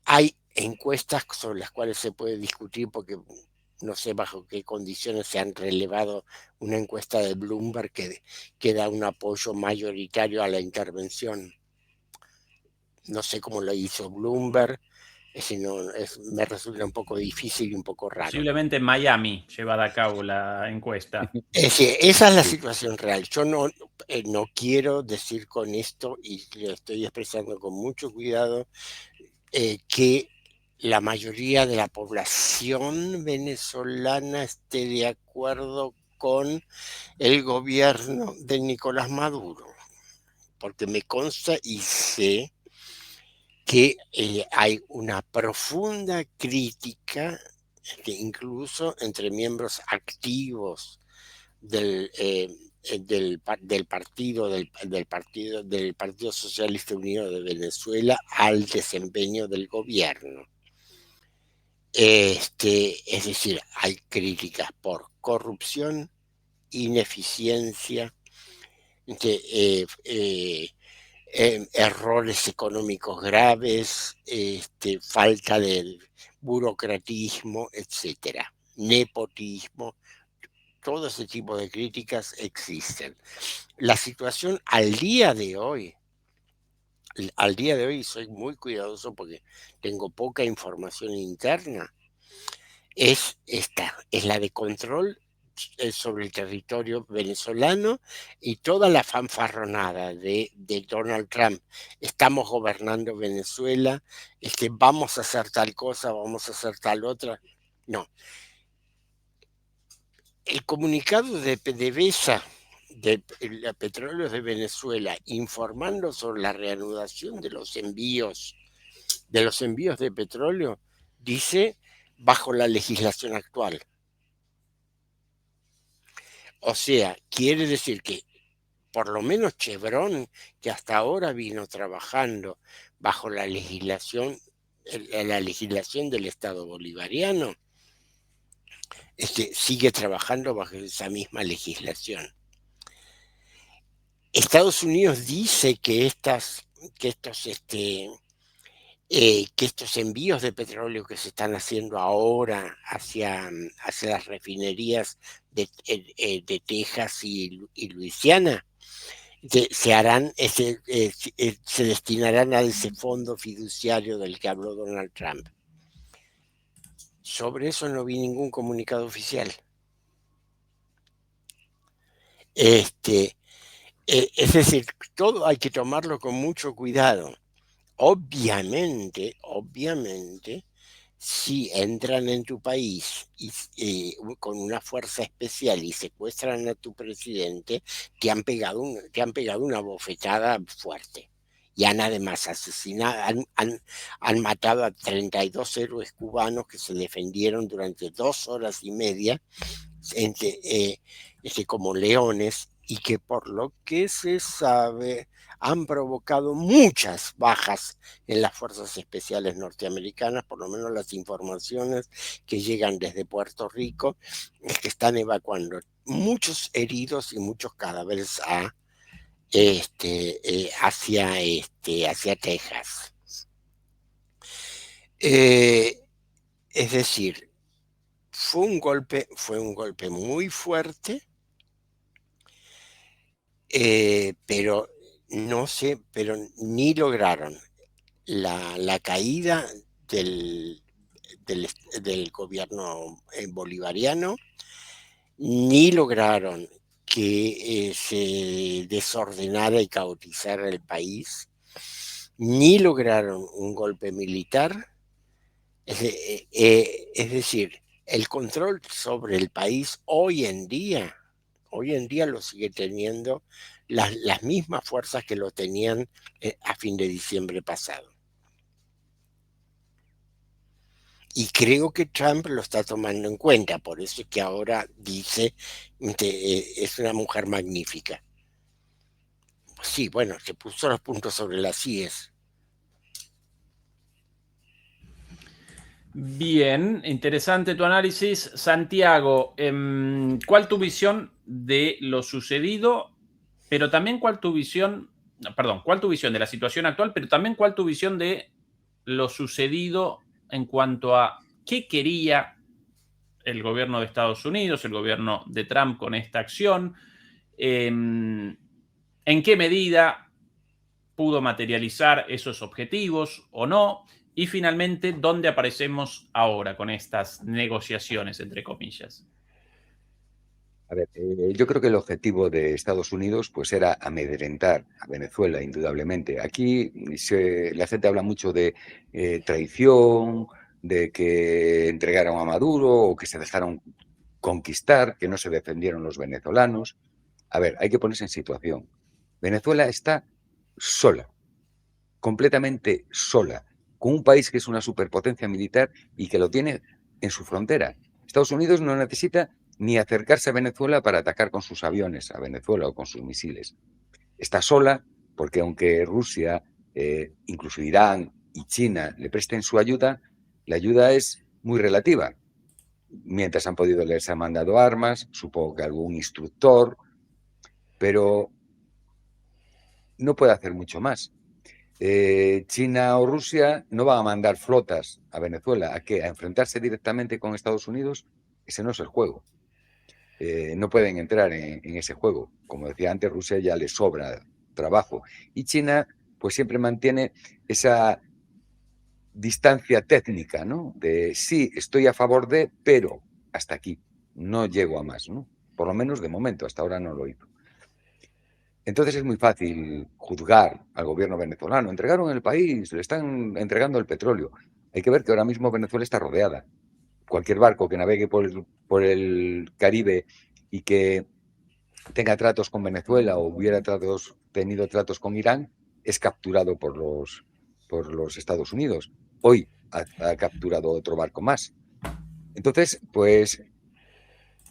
Hay encuestas sobre las cuales se puede discutir porque no sé bajo qué condiciones se han relevado una encuesta de Bloomberg que da un apoyo mayoritario a la intervención. No sé cómo lo hizo Bloomberg, me resulta un poco difícil y un poco raro. Posiblemente en Miami llevada a cabo la encuesta. Esa es la situación real. Yo no quiero decir con esto, y lo estoy expresando con mucho cuidado, que la mayoría de la población venezolana esté de acuerdo con el gobierno de Nicolás Maduro, porque me consta y sé que hay una profunda crítica, incluso entre miembros activos del Partido Socialista Unido de Venezuela al desempeño del gobierno. Es decir, hay críticas por corrupción, ineficiencia, errores económicos graves, falta de burocratismo, etcétera, nepotismo. Todo ese tipo de críticas existen. La situación al día de hoy, soy muy cuidadoso porque tengo poca información interna, es la de control sobre el territorio venezolano y toda la fanfarronada de Donald Trump. Estamos gobernando Venezuela, vamos a hacer tal cosa, vamos a hacer tal otra. No. El comunicado de PDVSA, de Petróleos de Venezuela, informando sobre la reanudación de los envíos de petróleo, dice bajo la legislación actual. O sea, quiere decir que por lo menos Chevron, que hasta ahora vino trabajando bajo la legislación del Estado bolivariano, sigue trabajando bajo esa misma legislación. Estados Unidos dice que estos envíos de petróleo que se están haciendo ahora hacia las refinerías de Texas y Luisiana se destinarán a ese fondo fiduciario del que habló Donald Trump. Sobre eso no vi ningún comunicado oficial. Es decir, todo hay que tomarlo con mucho cuidado. Obviamente, si entran en tu país con una fuerza especial y secuestran a tu presidente, te han pegado una bofetada fuerte. Y han además asesinado, han matado a 32 héroes cubanos que se defendieron durante 2 horas y media como leones, y que por lo que se sabe han provocado muchas bajas en las fuerzas especiales norteamericanas. Por lo menos las informaciones que llegan desde Puerto Rico es que están evacuando muchos heridos y muchos cadáveres hacia Texas. Es decir, fue un golpe muy fuerte, pero ni lograron la caída del gobierno bolivariano, ni lograron que se desordenara y caotizara el país, ni lograron un golpe militar. Es decir, el control sobre el país hoy en día lo sigue teniendo las mismas fuerzas que lo tenían a fin de diciembre pasado. Y creo que Trump lo está tomando en cuenta, por eso es que ahora dice es una mujer magnífica. Sí, bueno, se puso los puntos sobre las IES. Bien, interesante tu análisis. Santiago, ¿cuál tu visión de lo sucedido? Pero también cuál tu visión de la situación actual, pero también cuál tu visión de lo sucedido en cuanto a qué quería el gobierno de Estados Unidos, el gobierno de Trump con esta acción? ¿En qué medida pudo materializar esos objetivos o no? Y finalmente, ¿dónde aparecemos ahora con estas negociaciones, entre comillas? A ver, yo creo que el objetivo de Estados Unidos pues era amedrentar a Venezuela, indudablemente. Aquí la gente habla mucho de traición, de que entregaron a Maduro o que se dejaron conquistar, que no se defendieron los venezolanos. A ver, hay que ponerse en situación. Venezuela está sola, completamente sola, con un país que es una superpotencia militar y que lo tiene en su frontera. Estados Unidos no necesita ni acercarse a Venezuela para atacar con sus aviones a Venezuela o con sus misiles. Está sola porque aunque Rusia, incluso Irán y China le presten su ayuda, la ayuda es muy relativa. Mientras han podido, les han mandado armas, supongo que algún instructor, pero no puede hacer mucho más. China o Rusia no van a mandar flotas a Venezuela. ¿A qué? ¿A enfrentarse directamente con Estados Unidos? Ese no es el juego. No pueden entrar en ese juego. Como decía antes, Rusia ya le sobra trabajo. Y China, pues siempre mantiene esa distancia técnica, ¿no? De sí, estoy a favor de, pero hasta aquí. No llego a más, ¿no? Por lo menos de momento, hasta ahora no lo hizo. Entonces es muy fácil juzgar al gobierno venezolano. Entregaron el país, le están entregando el petróleo. Hay que ver que ahora mismo Venezuela está rodeada. Cualquier barco que navegue por el Caribe y que tenga tratos con Venezuela o hubiera tenido tratos con Irán es capturado por los Estados Unidos. Hoy ha capturado otro barco más. Entonces, pues,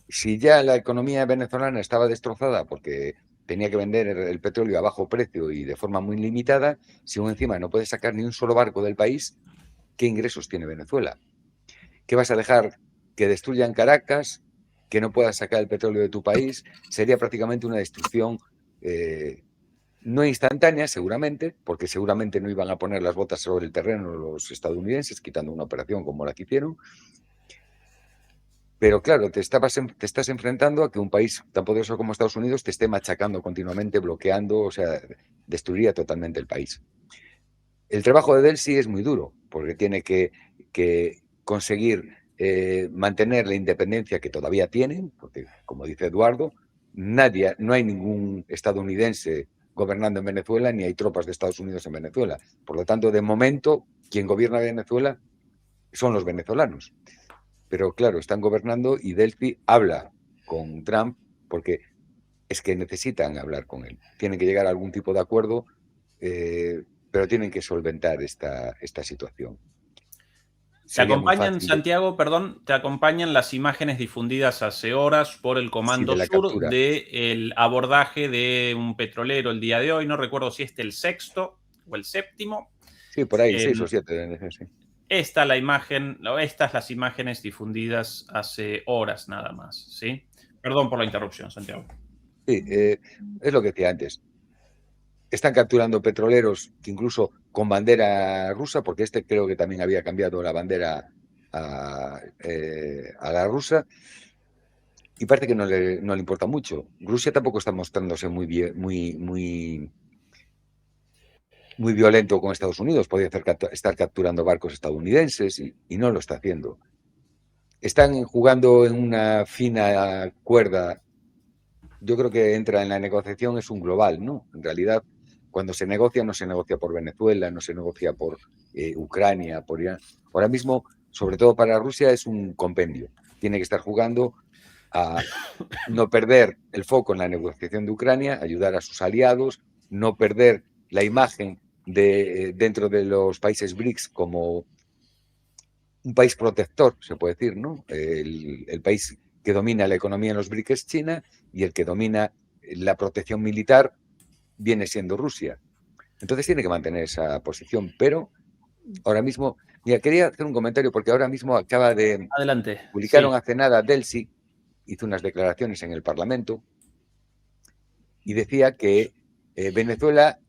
si ya la economía venezolana estaba destrozada porque tenía que vender el petróleo a bajo precio y de forma muy limitada, si aún encima no puede sacar ni un solo barco del país, ¿qué ingresos tiene Venezuela? ¿Qué vas a dejar? ¿Que destruyan Caracas? ¿Que no puedas sacar el petróleo de tu país? Sería prácticamente una destrucción no instantánea, seguramente, porque seguramente no iban a poner las botas sobre el terreno los estadounidenses, quitando una operación como la que hicieron. Pero claro, te estás enfrentando a que un país tan poderoso como Estados Unidos te esté machacando continuamente, bloqueando, o sea, destruiría totalmente el país. El trabajo de Delcy es muy duro, porque tiene que conseguir mantener la independencia que todavía tienen, porque, como dice Eduardo, no hay ningún estadounidense gobernando en Venezuela, ni hay tropas de Estados Unidos en Venezuela. Por lo tanto, de momento, quien gobierna Venezuela son los venezolanos. Pero claro, están gobernando y Delcy habla con Trump porque es que necesitan hablar con él. Tienen que llegar a algún tipo de acuerdo, pero tienen que solventar esta situación. Te acompañan, Santiago, perdón, te acompañan las imágenes difundidas hace horas por el Comando Sur del abordaje de un petrolero el día de hoy. No recuerdo si es el sexto o el séptimo. Sí, por ahí, 6 o 7. Sí. Estas las imágenes difundidas hace horas nada más, ¿sí? Perdón por la interrupción, Santiago. Sí, es lo que decía antes. Están capturando petroleros que incluso con bandera rusa, porque creo que también había cambiado la bandera a la rusa, y parece que no le importa mucho. Rusia tampoco está mostrándose muy violento con Estados Unidos. Podría estar capturando barcos estadounidenses y no lo está haciendo. Están jugando en una fina cuerda. Yo creo que entra en la negociación es un global, ¿no? En realidad, cuando se negocia, no se negocia por Venezuela, no se negocia por Ucrania, por Irán. Ahora mismo, sobre todo para Rusia, es un compendio. Tiene que estar jugando a no perder el foco en la negociación de Ucrania, ayudar a sus aliados, no perder la imagen dentro de los países BRICS como un país protector, se puede decir, ¿no? El país que domina la economía en los BRICS es China y el que domina la protección militar viene siendo Rusia. Entonces tiene que mantener esa posición, pero ahora mismo, mira, quería hacer un comentario porque ahora mismo acaba de... Adelante. Publicaron hace nada, Delcy hizo unas declaraciones en el Parlamento y decía que Venezuela,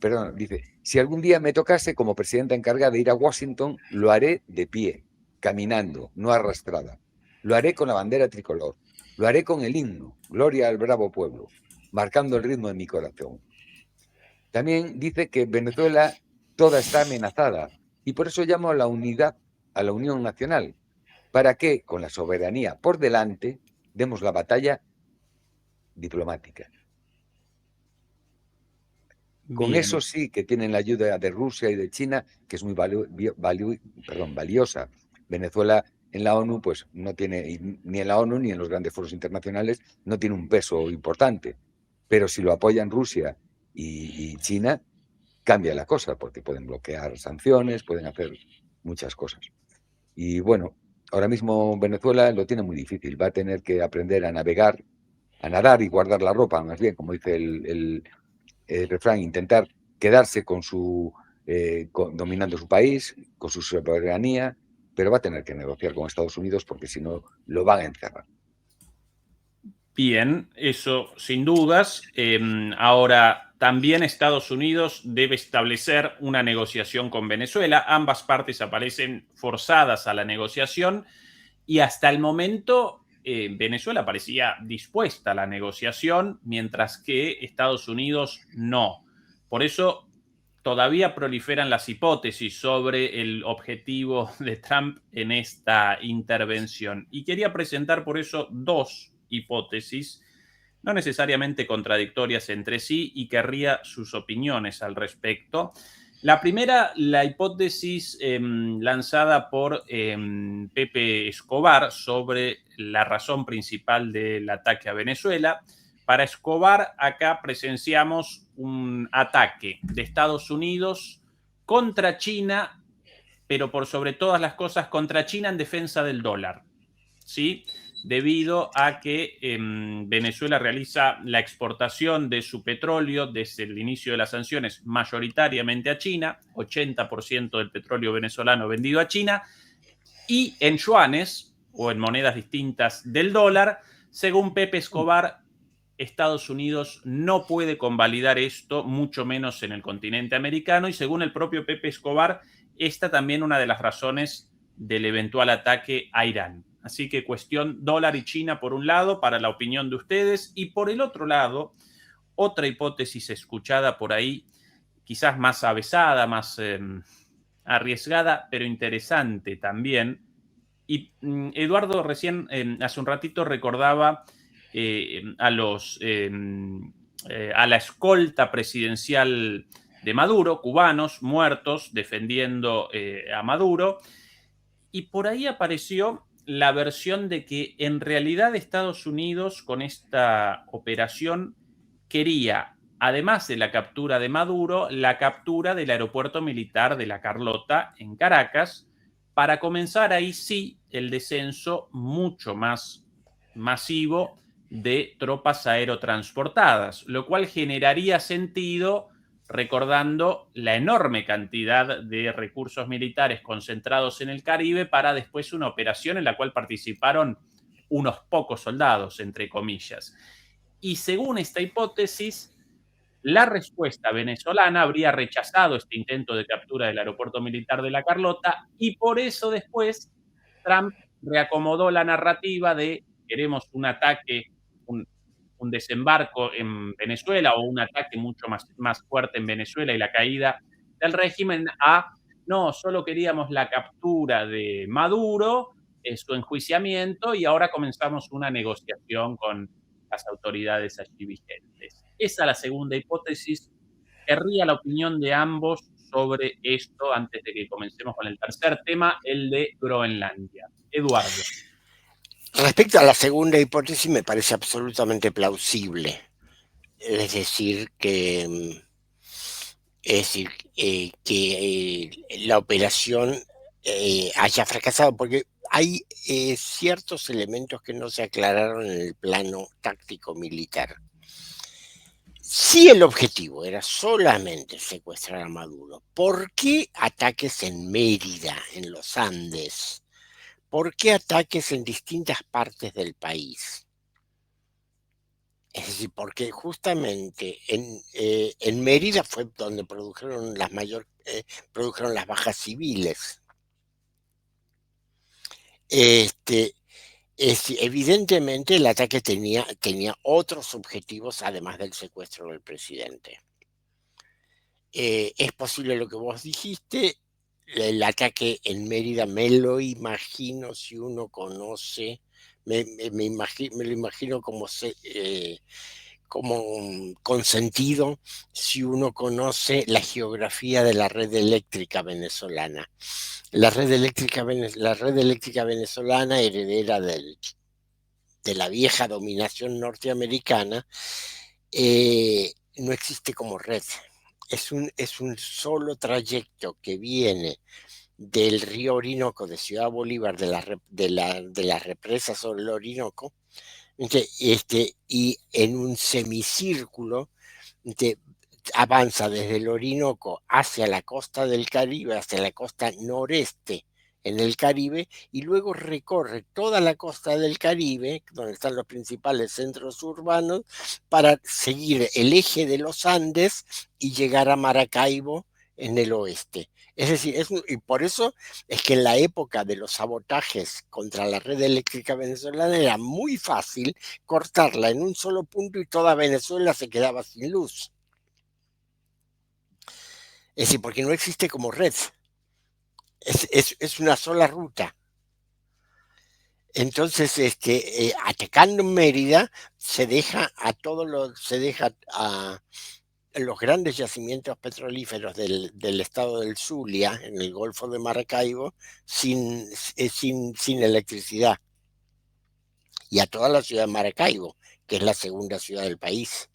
perdón, dice, si algún día me tocase como presidenta encargada de ir a Washington, lo haré de pie, caminando, no arrastrada. Lo haré con la bandera tricolor. Lo haré con el himno, Gloria al bravo pueblo, marcando el ritmo de mi corazón. También dice que Venezuela toda está amenazada y por eso llamo a la unidad, a la unión nacional, para que, con la soberanía por delante, demos la batalla diplomática. Con Bien. eso sí que tienen la ayuda de Rusia y de China, que es muy valiosa. Venezuela en la ONU, pues no tiene, ni en la ONU ni en los grandes foros internacionales, no tiene un peso importante. Pero si lo apoyan Rusia y China, cambia la cosa, porque pueden bloquear sanciones, pueden hacer muchas cosas. Y bueno, ahora mismo Venezuela lo tiene muy difícil, va a tener que aprender a navegar, a nadar y guardar la ropa, más bien, como dice el refrán, intentar quedarse con dominando su país, con su soberanía, pero va a tener que negociar con Estados Unidos porque si no lo van a encerrar. Bien, eso sin dudas. Ahora, también Estados Unidos debe establecer una negociación con Venezuela. Ambas partes aparecen forzadas a la negociación y hasta el momento Venezuela parecía dispuesta a la negociación, mientras que Estados Unidos no. Por eso todavía proliferan las hipótesis sobre el objetivo de Trump en esta intervención. Y quería presentar por eso dos hipótesis, no necesariamente contradictorias entre sí, y querría sus opiniones al respecto. La primera, la hipótesis lanzada por Pepe Escobar sobre la razón principal del ataque a Venezuela. Para Escobar, acá presenciamos un ataque de Estados Unidos contra China, pero por sobre todas las cosas contra China en defensa del dólar, ¿sí? Debido a que Venezuela realiza la exportación de su petróleo desde el inicio de las sanciones mayoritariamente a China, 80% del petróleo venezolano vendido a China, y en yuanes o en monedas distintas del dólar. Según Pepe Escobar, Estados Unidos no puede convalidar esto, mucho menos en el continente americano, y según el propio Pepe Escobar, esta también una de las razones del eventual ataque a Irán. Así que cuestión dólar y China por un lado, para la opinión de ustedes, y por el otro lado, otra hipótesis escuchada por ahí, quizás más avesada, más arriesgada, pero interesante también. Y Eduardo recién, hace un ratito, recordaba a la escolta presidencial de Maduro, cubanos muertos defendiendo a Maduro, y por ahí apareció la versión de que en realidad Estados Unidos con esta operación quería, además de la captura de Maduro, la captura del aeropuerto militar de La Carlota en Caracas, para comenzar ahí sí el descenso mucho más masivo de tropas aerotransportadas, lo cual generaría sentido recordando la enorme cantidad de recursos militares concentrados en el Caribe para después una operación en la cual participaron unos pocos soldados, entre comillas. Y según esta hipótesis, la respuesta venezolana habría rechazado este intento de captura del aeropuerto militar de La Carlota y por eso después Trump reacomodó la narrativa de queremos un ataque, un desembarco en Venezuela o un ataque mucho más fuerte en Venezuela y la caída del régimen a no, solo queríamos la captura de Maduro, su enjuiciamiento y ahora comenzamos una negociación con las autoridades allí vigentes. Esa es la segunda hipótesis. Querría la opinión de ambos sobre esto antes de que comencemos con el tercer tema, el de Groenlandia. Eduardo. Respecto a la segunda hipótesis, me parece absolutamente plausible. Es decir, que la operación haya fracasado, porque hay ciertos elementos que no se aclararon en el plano táctico militar. Si el objetivo era solamente secuestrar a Maduro, ¿por qué ataques en Mérida, en los Andes? ¿Por qué ataques en distintas partes del país? Es decir, porque justamente en Mérida fue donde produjeron las bajas civiles. Evidentemente el ataque tenía otros objetivos además del secuestro del presidente. Es posible lo que vos dijiste, el ataque en Mérida, me lo imagino si uno conoce, me lo imagino como consentido si uno conoce la geografía de la red eléctrica venezolana. La red eléctrica venezolana, heredera de la vieja dominación norteamericana, no existe como red. Es un solo trayecto que viene del río Orinoco, de Ciudad Bolívar, de la represa sobre el Orinoco, y en un semicírculo avanza desde el Orinoco hacia la costa del Caribe, hacia la costa noreste en el Caribe, y luego recorre toda la costa del Caribe, donde están los principales centros urbanos, para seguir el eje de los Andes y llegar a Maracaibo en el oeste. Es decir, y por eso es que en la época de los sabotajes contra la red eléctrica venezolana era muy fácil cortarla en un solo punto y toda Venezuela se quedaba sin luz. Es decir, porque no existe como red. Es una sola ruta. Entonces, atacando Mérida, se deja a los grandes yacimientos petrolíferos del estado del Zulia, en el Golfo de Maracaibo, sin electricidad. Y a toda la ciudad de Maracaibo, que es la segunda ciudad del país.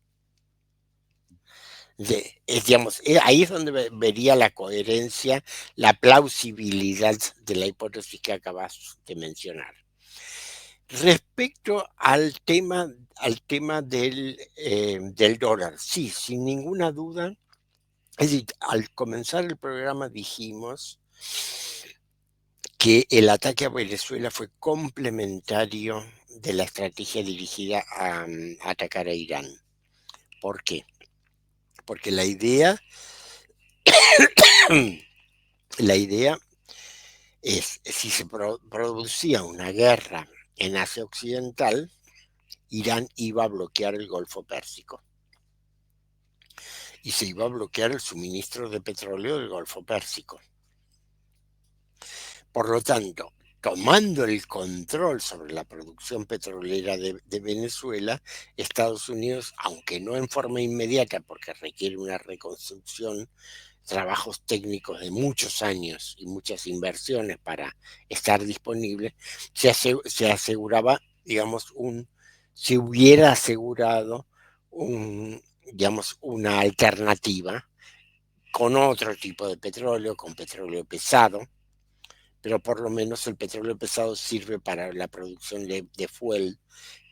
Ahí es donde vería la coherencia, la plausibilidad de la hipótesis que acabas de mencionar. Respecto al tema del dólar, sí, sin ninguna duda. Es decir, al comenzar el programa dijimos que el ataque a Venezuela fue complementario de la estrategia dirigida a atacar a Irán. ¿Por qué? Porque la idea es, si se producía una guerra en Asia Occidental, Irán iba a bloquear el Golfo Pérsico. Y se iba a bloquear el suministro de petróleo del Golfo Pérsico. Por lo tanto, tomando el control sobre la producción petrolera de Venezuela, Estados Unidos, aunque no en forma inmediata, porque requiere una reconstrucción, trabajos técnicos de muchos años y muchas inversiones para estar disponible, se aseguraba, digamos, se hubiera asegurado una alternativa con otro tipo de petróleo, con petróleo pesado, pero por lo menos el petróleo pesado sirve para la producción de fuel,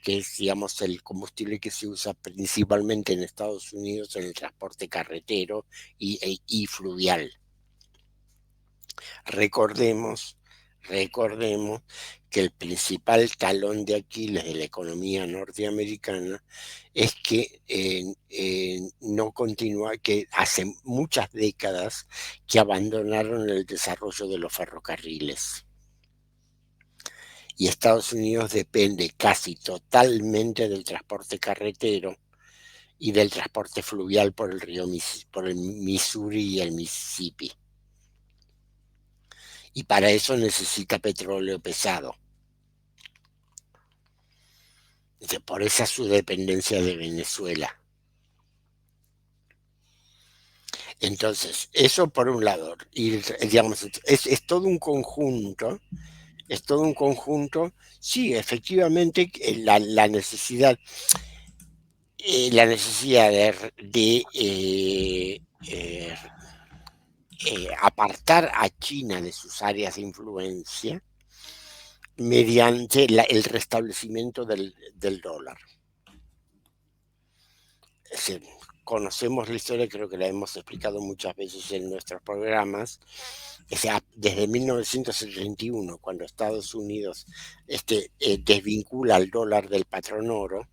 que es, digamos, el combustible que se usa principalmente en Estados Unidos en el transporte carretero y fluvial. Recordemos que el principal talón de Aquiles de la economía norteamericana es que no continúa, que hace muchas décadas que abandonaron el desarrollo de los ferrocarriles. Y Estados Unidos depende casi totalmente del transporte carretero y del transporte fluvial por el Missouri y el Mississippi. Y para eso necesita petróleo pesado. Por esa su dependencia de Venezuela. Entonces, eso por un lado. Y, digamos, es todo un conjunto. Es todo un conjunto. Sí, efectivamente, la necesidad de apartar a China de sus áreas de influencia mediante el restablecimiento del dólar. Es decir, conocemos la historia, creo que la hemos explicado muchas veces en nuestros programas. O sea, desde 1971, cuando Estados Unidos desvincula al dólar del patrón oro,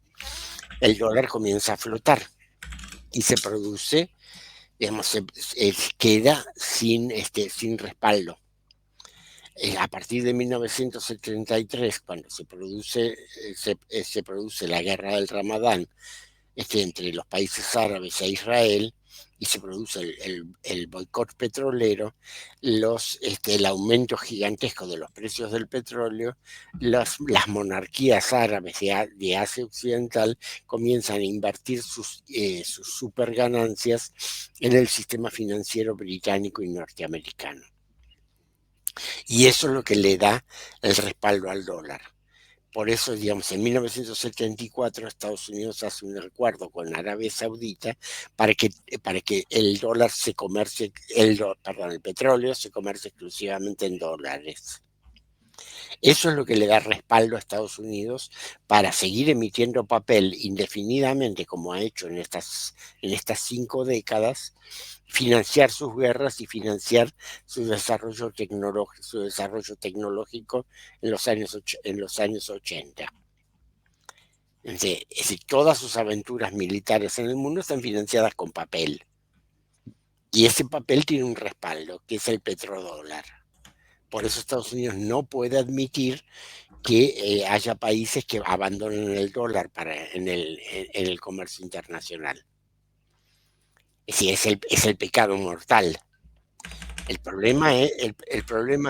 el dólar comienza a flotar y se produce, digamos, queda sin respaldo. A partir de 1973, cuando se produce la guerra del Ramadán entre los países árabes e Israel, y se produce el boicot petrolero, el aumento gigantesco de los precios del petróleo, las monarquías árabes de Asia Occidental comienzan a invertir sus super ganancias en el sistema financiero británico y norteamericano. Y eso es lo que le da el respaldo al dólar. Por eso, digamos, en 1974 Estados Unidos hace un acuerdo con Arabia Saudita para que el dólar se comercie, el petróleo se comercie exclusivamente en dólares. Eso es lo que le da respaldo a Estados Unidos para seguir emitiendo papel indefinidamente, como ha hecho en estas 5 décadas, financiar sus guerras y financiar su desarrollo tecnológico en los años 80. Es decir, todas sus aventuras militares en el mundo están financiadas con papel. Y ese papel tiene un respaldo, que es el petrodólar. Por eso Estados Unidos no puede admitir que haya países que abandonen el dólar en el comercio internacional. Es el pecado mortal. El problema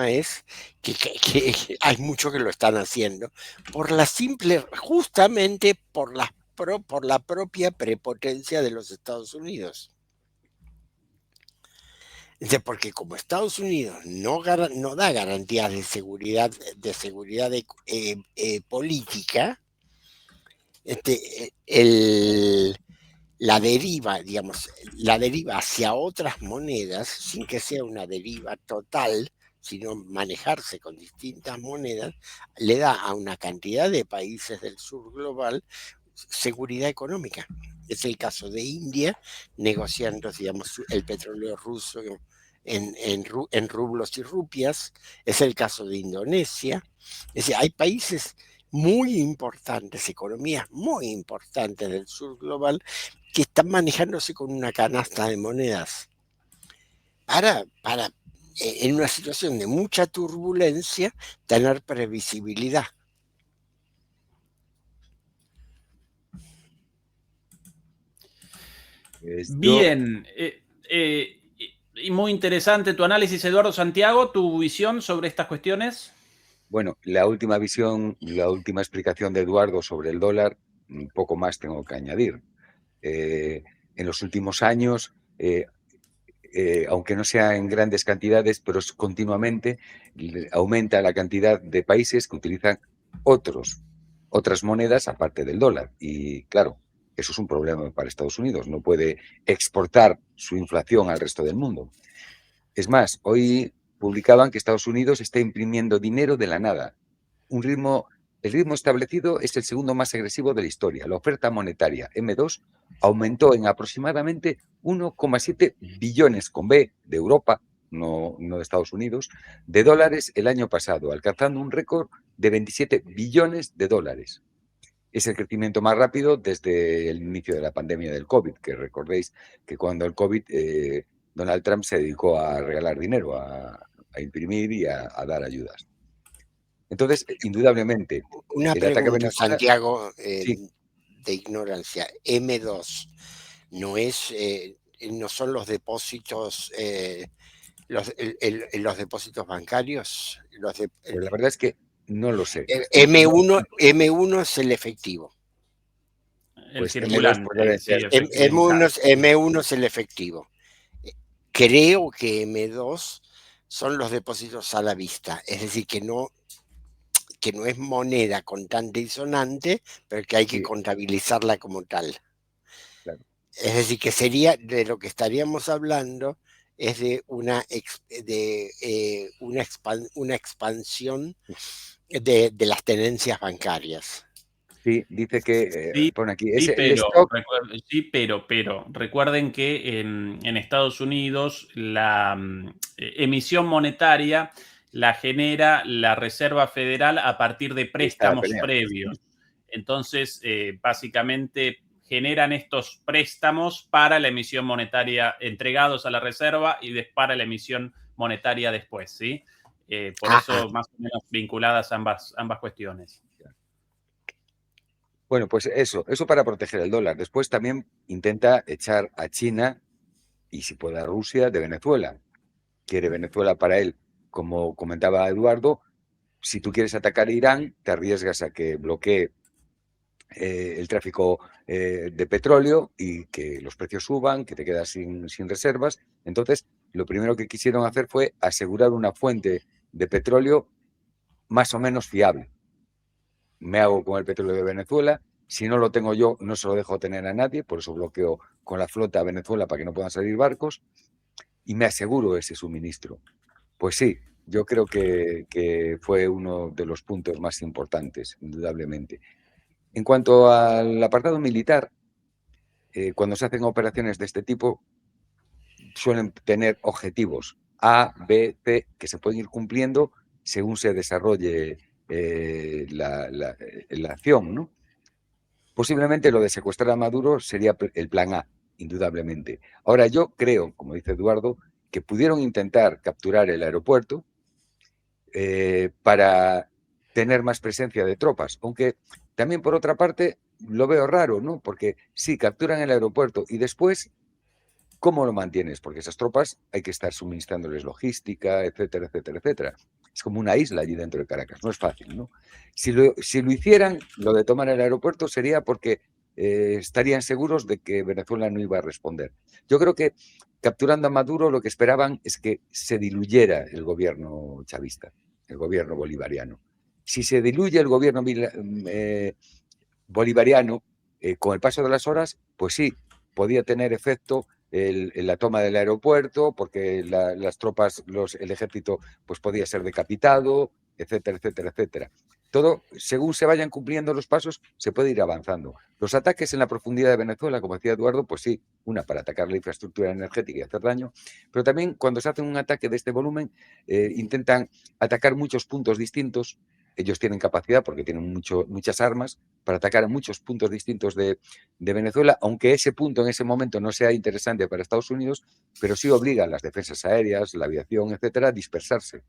es que hay muchos que lo están haciendo justamente por la propia prepotencia de los Estados Unidos. Porque como Estados Unidos no da garantías de seguridad política, la deriva hacia otras monedas, sin que sea una deriva total, sino manejarse con distintas monedas, le da a una cantidad de países del sur global seguridad económica. Es el caso de India, negociando, digamos, el petróleo ruso en rublos y rupias. Es el caso de Indonesia. Es decir, hay países muy importantes, economías muy importantes del sur global, que están manejándose con una canasta de monedas para en una situación de mucha turbulencia, tener previsibilidad. Bien, y muy interesante tu análisis, Eduardo Santiago, tu visión sobre estas cuestiones. Bueno, la última explicación de Eduardo sobre el dólar, un poco más tengo que añadir. En los últimos años, aunque no sea en grandes cantidades, pero continuamente aumenta la cantidad de países que utilizan otras monedas aparte del dólar. Y claro, eso es un problema para Estados Unidos. No puede exportar su inflación al resto del mundo. Es más, hoy publicaban que Estados Unidos está imprimiendo dinero de la nada. El ritmo establecido es el segundo más agresivo de la historia. La oferta monetaria M2 aumentó en aproximadamente 1,7 billones con B de Europa, no de Estados Unidos, de dólares el año pasado, alcanzando un récord de 27 billones de dólares. Es el crecimiento más rápido desde el inicio de la pandemia del COVID, que recordéis que cuando el COVID, Donald Trump se dedicó a regalar dinero, a imprimir y a dar ayudas. Entonces, indudablemente, una pregunta, Santiago, sí, de ignorancia. M2 no son los depósitos, los depósitos bancarios. Pues la verdad es que no lo sé. M1 es el efectivo. El circulante. M1 es el efectivo. Creo que M2 son los depósitos a la vista, es decir, que no es moneda contante y sonante, pero que hay que contabilizarla como tal. Claro. Es decir, que sería de lo que estaríamos hablando, es de una expansión de las tenencias bancarias. Sí, dice que, pone aquí, pero recuerden que en Estados Unidos la emisión monetaria la genera la Reserva Federal a partir de préstamos previos. Entonces, básicamente generan estos préstamos para la emisión monetaria entregados a la Reserva y para la emisión monetaria después, ¿sí? Por eso, más o menos vinculadas ambas cuestiones. Bueno, pues eso para proteger el dólar. Después también intenta echar a China y si puede a Rusia de Venezuela. Quiere Venezuela para él, como comentaba Eduardo, si tú quieres atacar a Irán, te arriesgas a que bloquee el tráfico de petróleo y que los precios suban, que te quedas sin reservas. Entonces, lo primero que quisieron hacer fue asegurar una fuente de petróleo más o menos fiable. Me hago con el petróleo de Venezuela, si no lo tengo yo, no se lo dejo tener a nadie, por eso bloqueo con la flota a Venezuela para que no puedan salir barcos y me aseguro ese suministro. Pues sí, yo creo que fue uno de los puntos más importantes, indudablemente. En cuanto al apartado militar, cuando se hacen operaciones de este tipo, suelen tener objetivos A, B, C, que se pueden ir cumpliendo según se desarrolle la acción, ¿no? Posiblemente lo de secuestrar a Maduro sería el plan A, indudablemente. Ahora, yo creo, como dice Eduardo, que pudieron intentar capturar el aeropuerto para tener más presencia de tropas, aunque también por otra parte lo veo raro, ¿no? Porque sí, capturan el aeropuerto y después, ¿cómo lo mantienes? Porque esas tropas hay que estar suministrándoles logística, etcétera, etcétera, etcétera. Es como una isla allí dentro de Caracas, no es fácil, ¿no? Si lo hicieran, lo de tomar el aeropuerto sería porque estarían seguros de que Venezuela no iba a responder. Yo creo que capturando a Maduro lo que esperaban es que se diluyera el gobierno chavista, el gobierno bolivariano. Si se diluye el gobierno bolivariano, con el paso de las horas, pues sí, podía tener efecto la toma del aeropuerto, porque las tropas, el ejército, pues podía ser decapitado, etcétera, etcétera, etcétera. Todo, según se vayan cumpliendo los pasos, se puede ir avanzando. Los ataques en la profundidad de Venezuela, como decía Eduardo, pues sí, una para atacar la infraestructura energética y hacer daño, pero también cuando se hace un ataque de este volumen, intentan atacar muchos puntos distintos. Ellos tienen capacidad, porque tienen muchas armas, para atacar a muchos puntos distintos de Venezuela, aunque ese punto en ese momento no sea interesante para Estados Unidos, pero sí obliga a las defensas aéreas, la aviación, etcétera, a dispersarse.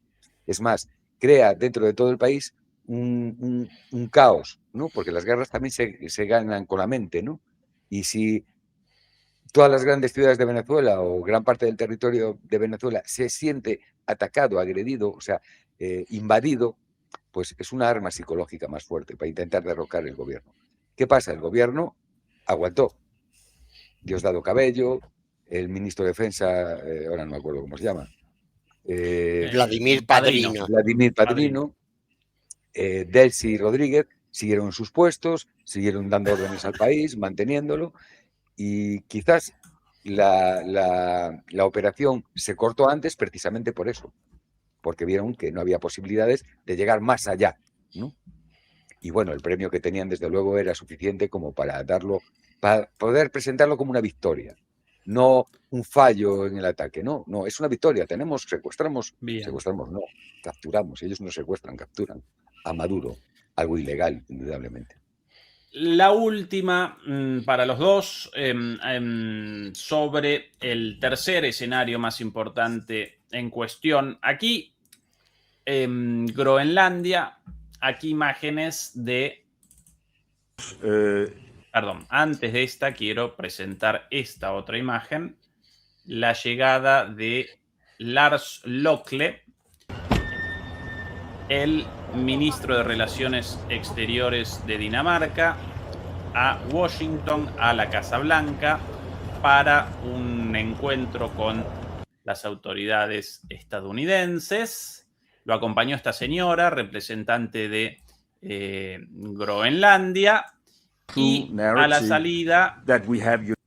Es más, crea dentro de todo el país un caos, ¿no? Porque las guerras también se ganan con la mente, ¿no? Y si todas las grandes ciudades de Venezuela o gran parte del territorio de Venezuela se siente atacado, agredido, o sea, invadido, pues es una arma psicológica más fuerte para intentar derrocar el gobierno. ¿Qué pasa? El gobierno aguantó. Diosdado Cabello, el ministro de Defensa, ahora no me acuerdo cómo se llama. Vladimir Padrino. Vladimir Padrino, Delcy Rodríguez, siguieron en sus puestos, siguieron dando órdenes al país, manteniéndolo, y quizás la operación se cortó antes precisamente por eso, porque vieron que no había posibilidades de llegar más allá, ¿no? Y bueno, el premio que tenían desde luego era suficiente como para para poder presentarlo como una victoria, no un fallo en el ataque, no, es una victoria, secuestramos, no, capturamos, ellos no secuestran, capturan a Maduro, algo ilegal, indudablemente. La última para los dos, sobre el tercer escenario más importante en cuestión. Aquí, Groenlandia, aquí imágenes de... Perdón, antes de esta quiero presentar esta otra imagen, la llegada de Lars Løkke, el ministro de Relaciones Exteriores de Dinamarca, a Washington, a la Casa Blanca, para un encuentro con las autoridades estadounidenses. Lo acompañó esta señora, representante de Groenlandia, y a la salida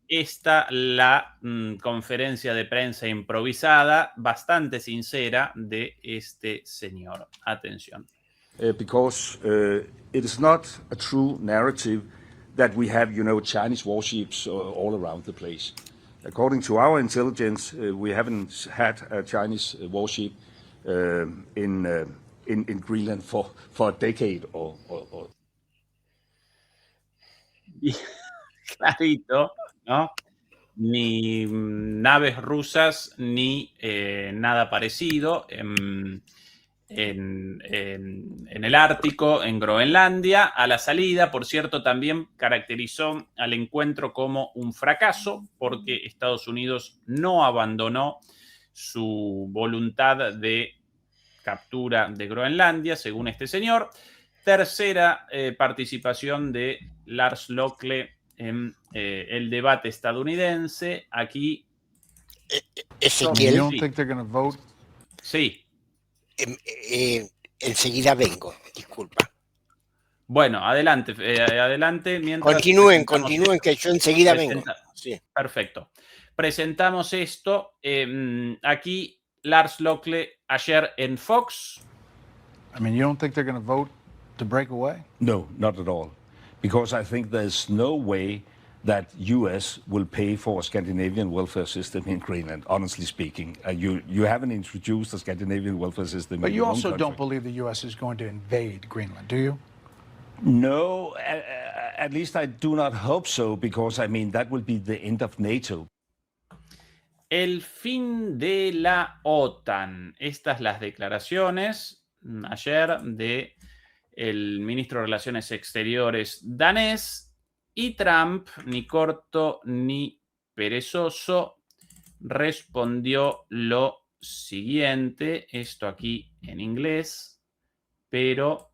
está la conferencia de prensa improvisada, bastante sincera, de este señor. Atención. Because it is not a true narrative that we have, Chinese warships all around the place. According to our intelligence, we haven't had a Chinese warship in Greenland for a decade or. Clarito, ¿no? Ni naves rusas ni nada parecido. en el Ártico, en Groenlandia. A la salida, por cierto, también caracterizó al encuentro como un fracaso, porque Estados Unidos no abandonó su voluntad de captura de Groenlandia, según este señor. Tercera participación de Lars Løkke en el debate estadounidense. Aquí... Ezequiel. You don't think they're going to vote? Sí. Enseguida vengo, disculpa. Bueno, adelante, adelante. Mientras Continúen, que yo enseguida vengo. Sí. Perfecto. Presentamos esto. Aquí Lars Løkke ayer en Fox. I mean, you don't think they're going to vote to break away? No, not at all. Because I think there's no way that U.S. will pay for a Scandinavian welfare system in Greenland, honestly speaking. You haven't introduced a Scandinavian welfare system But in you your own also country. don't believe the U.S. is going to invade Greenland, do you? No, at least I do not hope so, because, I mean, that will be the end of NATO. El fin de la OTAN. Estas las declaraciones ayer de el ministro de Relaciones Exteriores danés. Y Trump, ni corto ni perezoso, respondió lo siguiente. Esto aquí en inglés, pero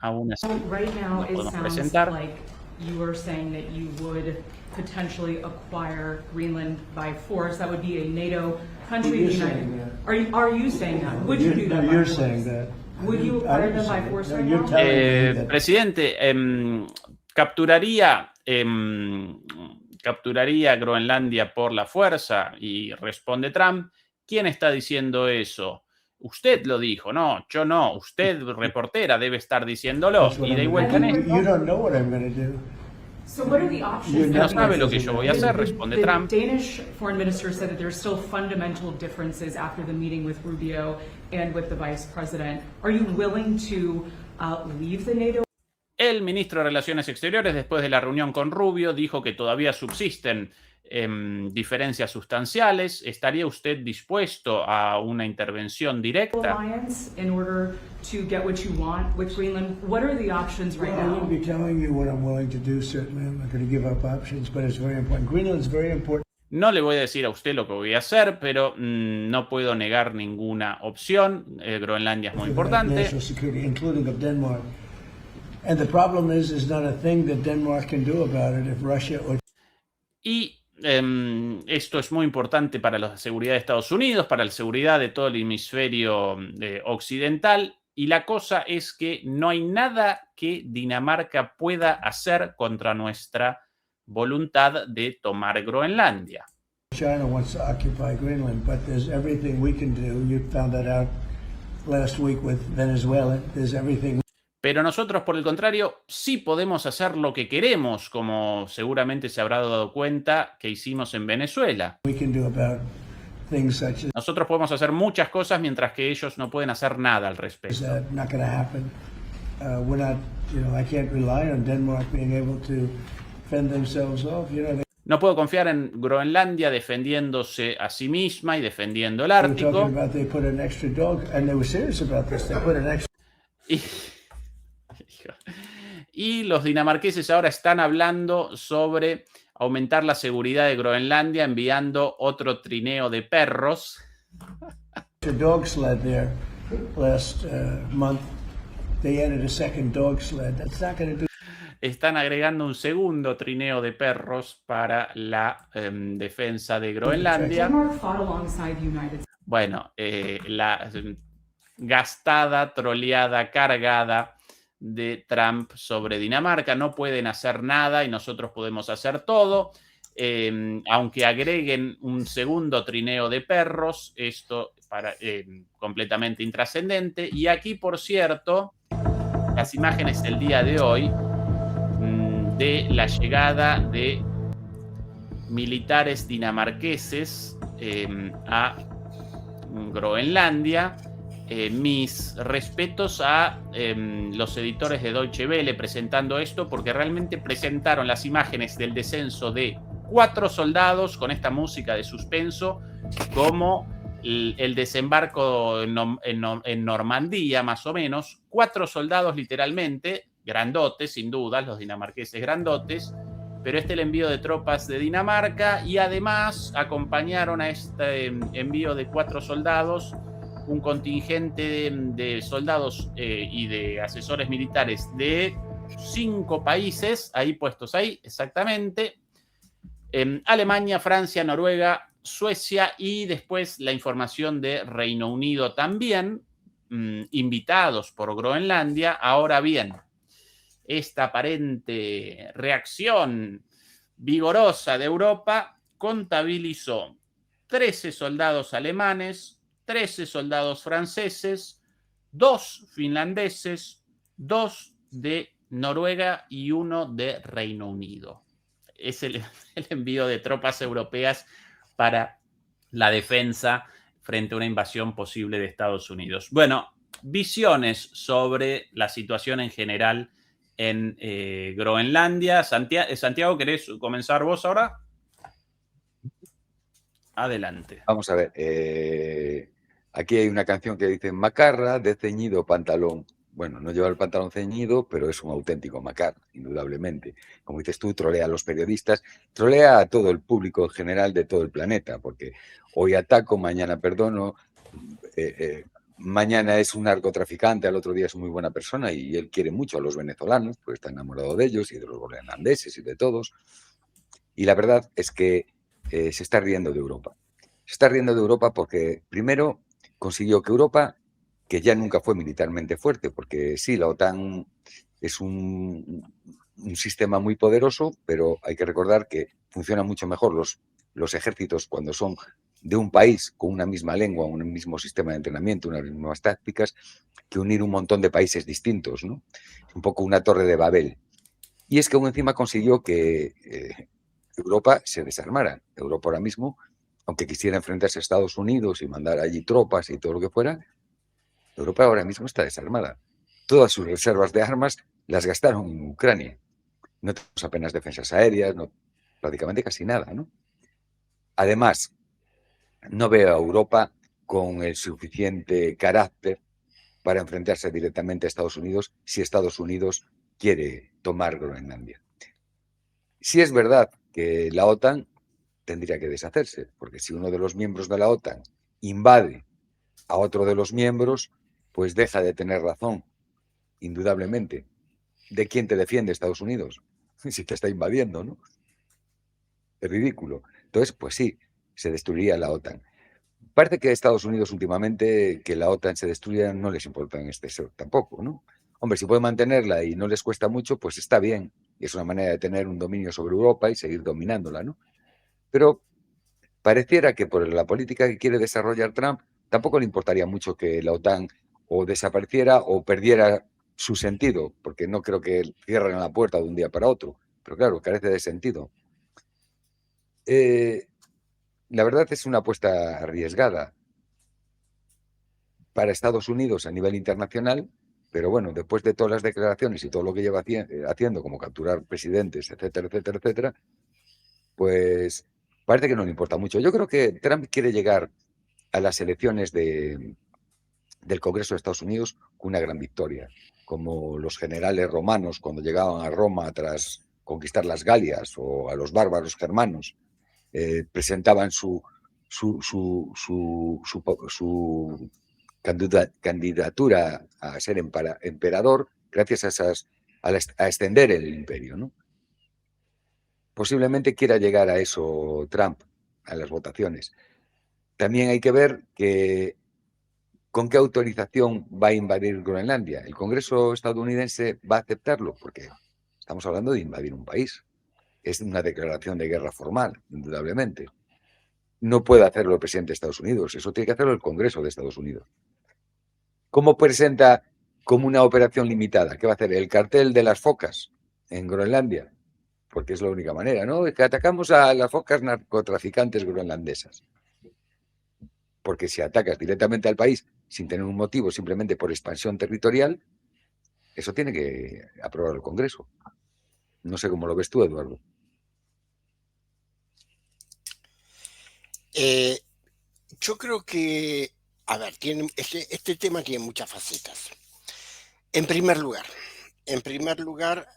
aún así right now no it podemos sounds presentar. like you were saying that you would potentially acquire Greenland by force. That would be a NATO country. You're the saying United- that. Are you saying that? Would you do that? by You're force? saying that. Would you I acquire didn't them by say force that. right You're now? telling me that. Presidente, capturaría Groenlandia por la fuerza, y responde Trump. ¿Quién está diciendo eso? Usted lo dijo, no, yo no. Usted, reportera, debe estar diciéndolo. That's what Y de I'm vuelta en gonna esto. do. You don't know what I'm going to do. So what are the options? You're No not sabe lo que gonna yo do voy a that. hacer, responde The Trump. Danish foreign minister said that there's still fundamental differences after the meeting with Rubio and with the vice president. Are you willing to leave the NATO? El ministro de Relaciones Exteriores, después de la reunión con Rubio, dijo que todavía subsisten diferencias sustanciales. ¿Estaría usted dispuesto a una intervención directa? Alliance in order to get what you want with Greenland? What are the options right Well, I now? wouldn't be telling you what I'm willing to do, certainly. I'm not going to give up options, but it's very important. Greenland's very important. No le voy a decir a usted lo que voy a hacer, pero no puedo negar ninguna opción. Groenlandia es muy importante. National security, including of Denmark. And the problem is, there's not a thing that Denmark can do about it if Russia or Y esto es muy importante para la seguridad de Estados Unidos, para la seguridad de todo el hemisferio occidental. Y la cosa es que no hay nada que Dinamarca pueda hacer contra nuestra voluntad de tomar Groenlandia. China wants to occupy Greenland, but there's everything we can do. You found that out last week with Venezuela. There's everything Pero nosotros, por el contrario, sí podemos hacer lo que queremos, como seguramente se habrá dado cuenta que hicimos en Venezuela. we can do about things such as Nosotros podemos hacer muchas cosas mientras que ellos no pueden hacer nada al respecto. that. Not going to happen. We're not, I can't rely on Denmark being able to fend themselves off. No puedo confiar en Groenlandia defendiéndose a sí misma y defendiendo el They were Ártico. talking about they put an extra dog, and they were serious about this. They put an extra. Y los dinamarqueses ahora están hablando sobre aumentar la seguridad de Groenlandia enviando otro trineo de perros. Dog sled there last month. They added a second dog sled. That's not going to do. Están agregando un segundo trineo de perros para la defensa de Groenlandia. Denmark fought alongside the United States. Bueno, la gastada, troleada, cargada de Trump sobre Dinamarca. No pueden hacer nada y nosotros podemos hacer todo. Aunque agreguen un segundo trineo de perros, esto para completamente intrascendente. Y aquí, por cierto, las imágenes del día de hoy de la llegada de militares dinamarqueses a Groenlandia. Mis respetos a los editores de Deutsche Welle presentando esto, porque realmente presentaron las imágenes del descenso de 4 soldados con esta música de suspenso como el desembarco en Normandía, más o menos, 4 soldados literalmente, grandotes, sin duda, los dinamarqueses grandotes, pero el envío de tropas de Dinamarca, y además acompañaron a este envío de 4 soldados un contingente de soldados y de asesores militares de 5 países, ahí puestos ahí exactamente, Alemania, Francia, Noruega, Suecia, y después la información de Reino Unido también, invitados por Groenlandia. Ahora bien, esta aparente reacción vigorosa de Europa contabilizó 13 soldados alemanes, 13 soldados franceses, 2 finlandeses, 2 de Noruega y 1 de Reino Unido. Es el envío de tropas europeas para la defensa frente a una invasión posible de Estados Unidos. Bueno, visiones sobre la situación en general en Groenlandia. Santiago, ¿querés comenzar vos ahora? Adelante. Vamos a ver, aquí hay una canción que dice macarra de ceñido pantalón. Bueno, no lleva el pantalón ceñido, pero es un auténtico macarra, indudablemente. Como dices tú, trolea a los periodistas, trolea a todo el público en general de todo el planeta, porque hoy ataco, mañana perdono, mañana es un narcotraficante, al otro día es muy buena persona y él quiere mucho a los venezolanos, pues está enamorado de ellos y de los groenlandeses y de todos. Y la verdad es que se está riendo de Europa. Se está riendo de Europa porque, primero, consiguió que Europa, que ya nunca fue militarmente fuerte, porque sí, la OTAN es un sistema muy poderoso, pero hay que recordar que funcionan mucho mejor los ejércitos cuando son de un país con una misma lengua, un mismo sistema de entrenamiento, unas mismas tácticas, que unir un montón de países distintos, ¿no? Un poco una torre de Babel. Y es que aún encima consiguió que Europa se desarmara. Europa ahora mismo, aunque quisiera enfrentarse a Estados Unidos y mandar allí tropas y todo lo que fuera, Europa ahora mismo está desarmada. Todas sus reservas de armas las gastaron en Ucrania. No tenemos apenas defensas aéreas, no, prácticamente casi nada, ¿no? Además, no veo a Europa con el suficiente carácter para enfrentarse directamente a Estados Unidos si Estados Unidos quiere tomar Groenlandia. Si es verdad que la OTAN tendría que deshacerse, porque si uno de los miembros de la OTAN invade a otro de los miembros, pues deja de tener razón, indudablemente. ¿De quién te defiende Estados Unidos? Si te está invadiendo, ¿no? Es ridículo. Entonces, pues sí, se destruiría la OTAN. Parece que a Estados Unidos últimamente que la OTAN se destruya no les importa en exceso tampoco, ¿no? Hombre, si pueden mantenerla y no les cuesta mucho, pues está bien. Y es una manera de tener un dominio sobre Europa y seguir dominándola, ¿no? Pero pareciera que por la política que quiere desarrollar Trump, tampoco le importaría mucho que la OTAN o desapareciera o perdiera su sentido, porque no creo que cierren la puerta de un día para otro. Pero claro, carece de sentido. La verdad es una apuesta arriesgada para Estados Unidos a nivel internacional, pero bueno, después de todas las declaraciones y todo lo que lleva haciendo, como capturar presidentes, etcétera, etcétera, etcétera, pues parece que no le importa mucho. Yo creo que Trump quiere llegar a las elecciones del Congreso de Estados Unidos con una gran victoria, como los generales romanos cuando llegaban a Roma tras conquistar las Galias, o a los bárbaros germanos, presentaban su candidatura a ser emperador gracias a extender el imperio, ¿no? Posiblemente quiera llegar a eso Trump, a las votaciones. También hay que ver con qué autorización va a invadir Groenlandia. ¿El Congreso estadounidense va a aceptarlo? Porque estamos hablando de invadir un país. Es una declaración de guerra formal, indudablemente. No puede hacerlo el presidente de Estados Unidos, eso tiene que hacerlo el Congreso de Estados Unidos. ¿Cómo presenta como una operación limitada? ¿Qué va a hacer? ¿El cartel de las focas en Groenlandia? Porque es la única manera, ¿no? Que atacamos a las focas narcotraficantes groenlandesas. Porque si atacas directamente al país sin tener un motivo, simplemente por expansión territorial, eso tiene que aprobar el Congreso. No sé cómo lo ves tú, Eduardo. Yo creo que, a ver, este tema tiene muchas facetas. En primer lugar,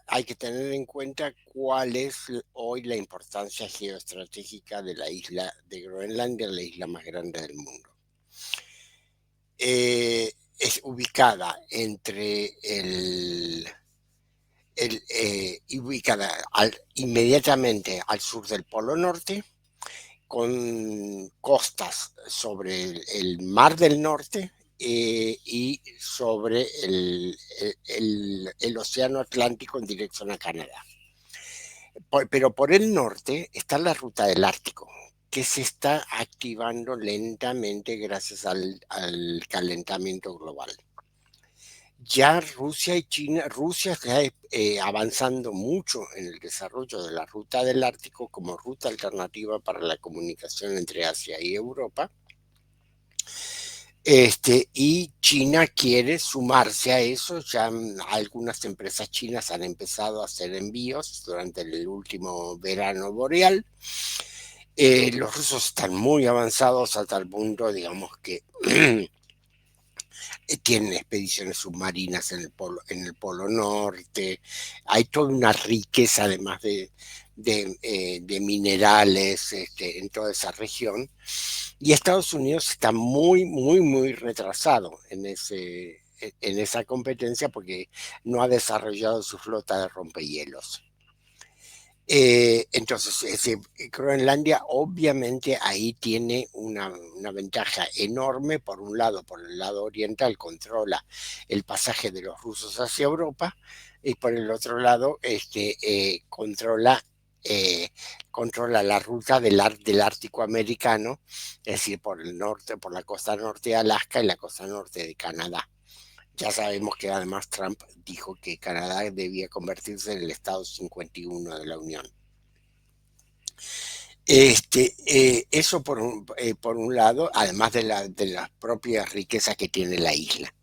hay que tener en cuenta cuál es hoy la importancia geoestratégica de la isla de Groenlandia, la isla más grande del mundo. Es ubicada inmediatamente al sur del Polo Norte, con costas sobre el Mar del Norte y sobre el Océano Atlántico en dirección a Canadá. Pero por el norte está la ruta del Ártico, que se está activando lentamente gracias al calentamiento global. Ya Rusia está avanzando mucho en el desarrollo de la ruta del Ártico como ruta alternativa para la comunicación entre Asia y Europa. Y China quiere sumarse a eso. Ya algunas empresas chinas han empezado a hacer envíos durante el último verano boreal. Los rusos están muy avanzados hasta el punto, digamos, que tienen expediciones submarinas en el polo Norte. Hay toda una riqueza, además de minerales en toda esa región. Y Estados Unidos está muy, muy, muy retrasado en esa competencia porque no ha desarrollado su flota de rompehielos. Entonces, Groenlandia obviamente ahí tiene una ventaja enorme. Por un lado, por el lado oriental, controla el pasaje de los rusos hacia Europa, y por el otro lado, controla la ruta del Ártico americano, es decir, por el norte, por la costa norte de Alaska y la costa norte de Canadá. Ya sabemos que además Trump dijo que Canadá debía convertirse en el Estado 51 de la Unión. Eso por un lado, además de las propias riquezas que tiene la isla.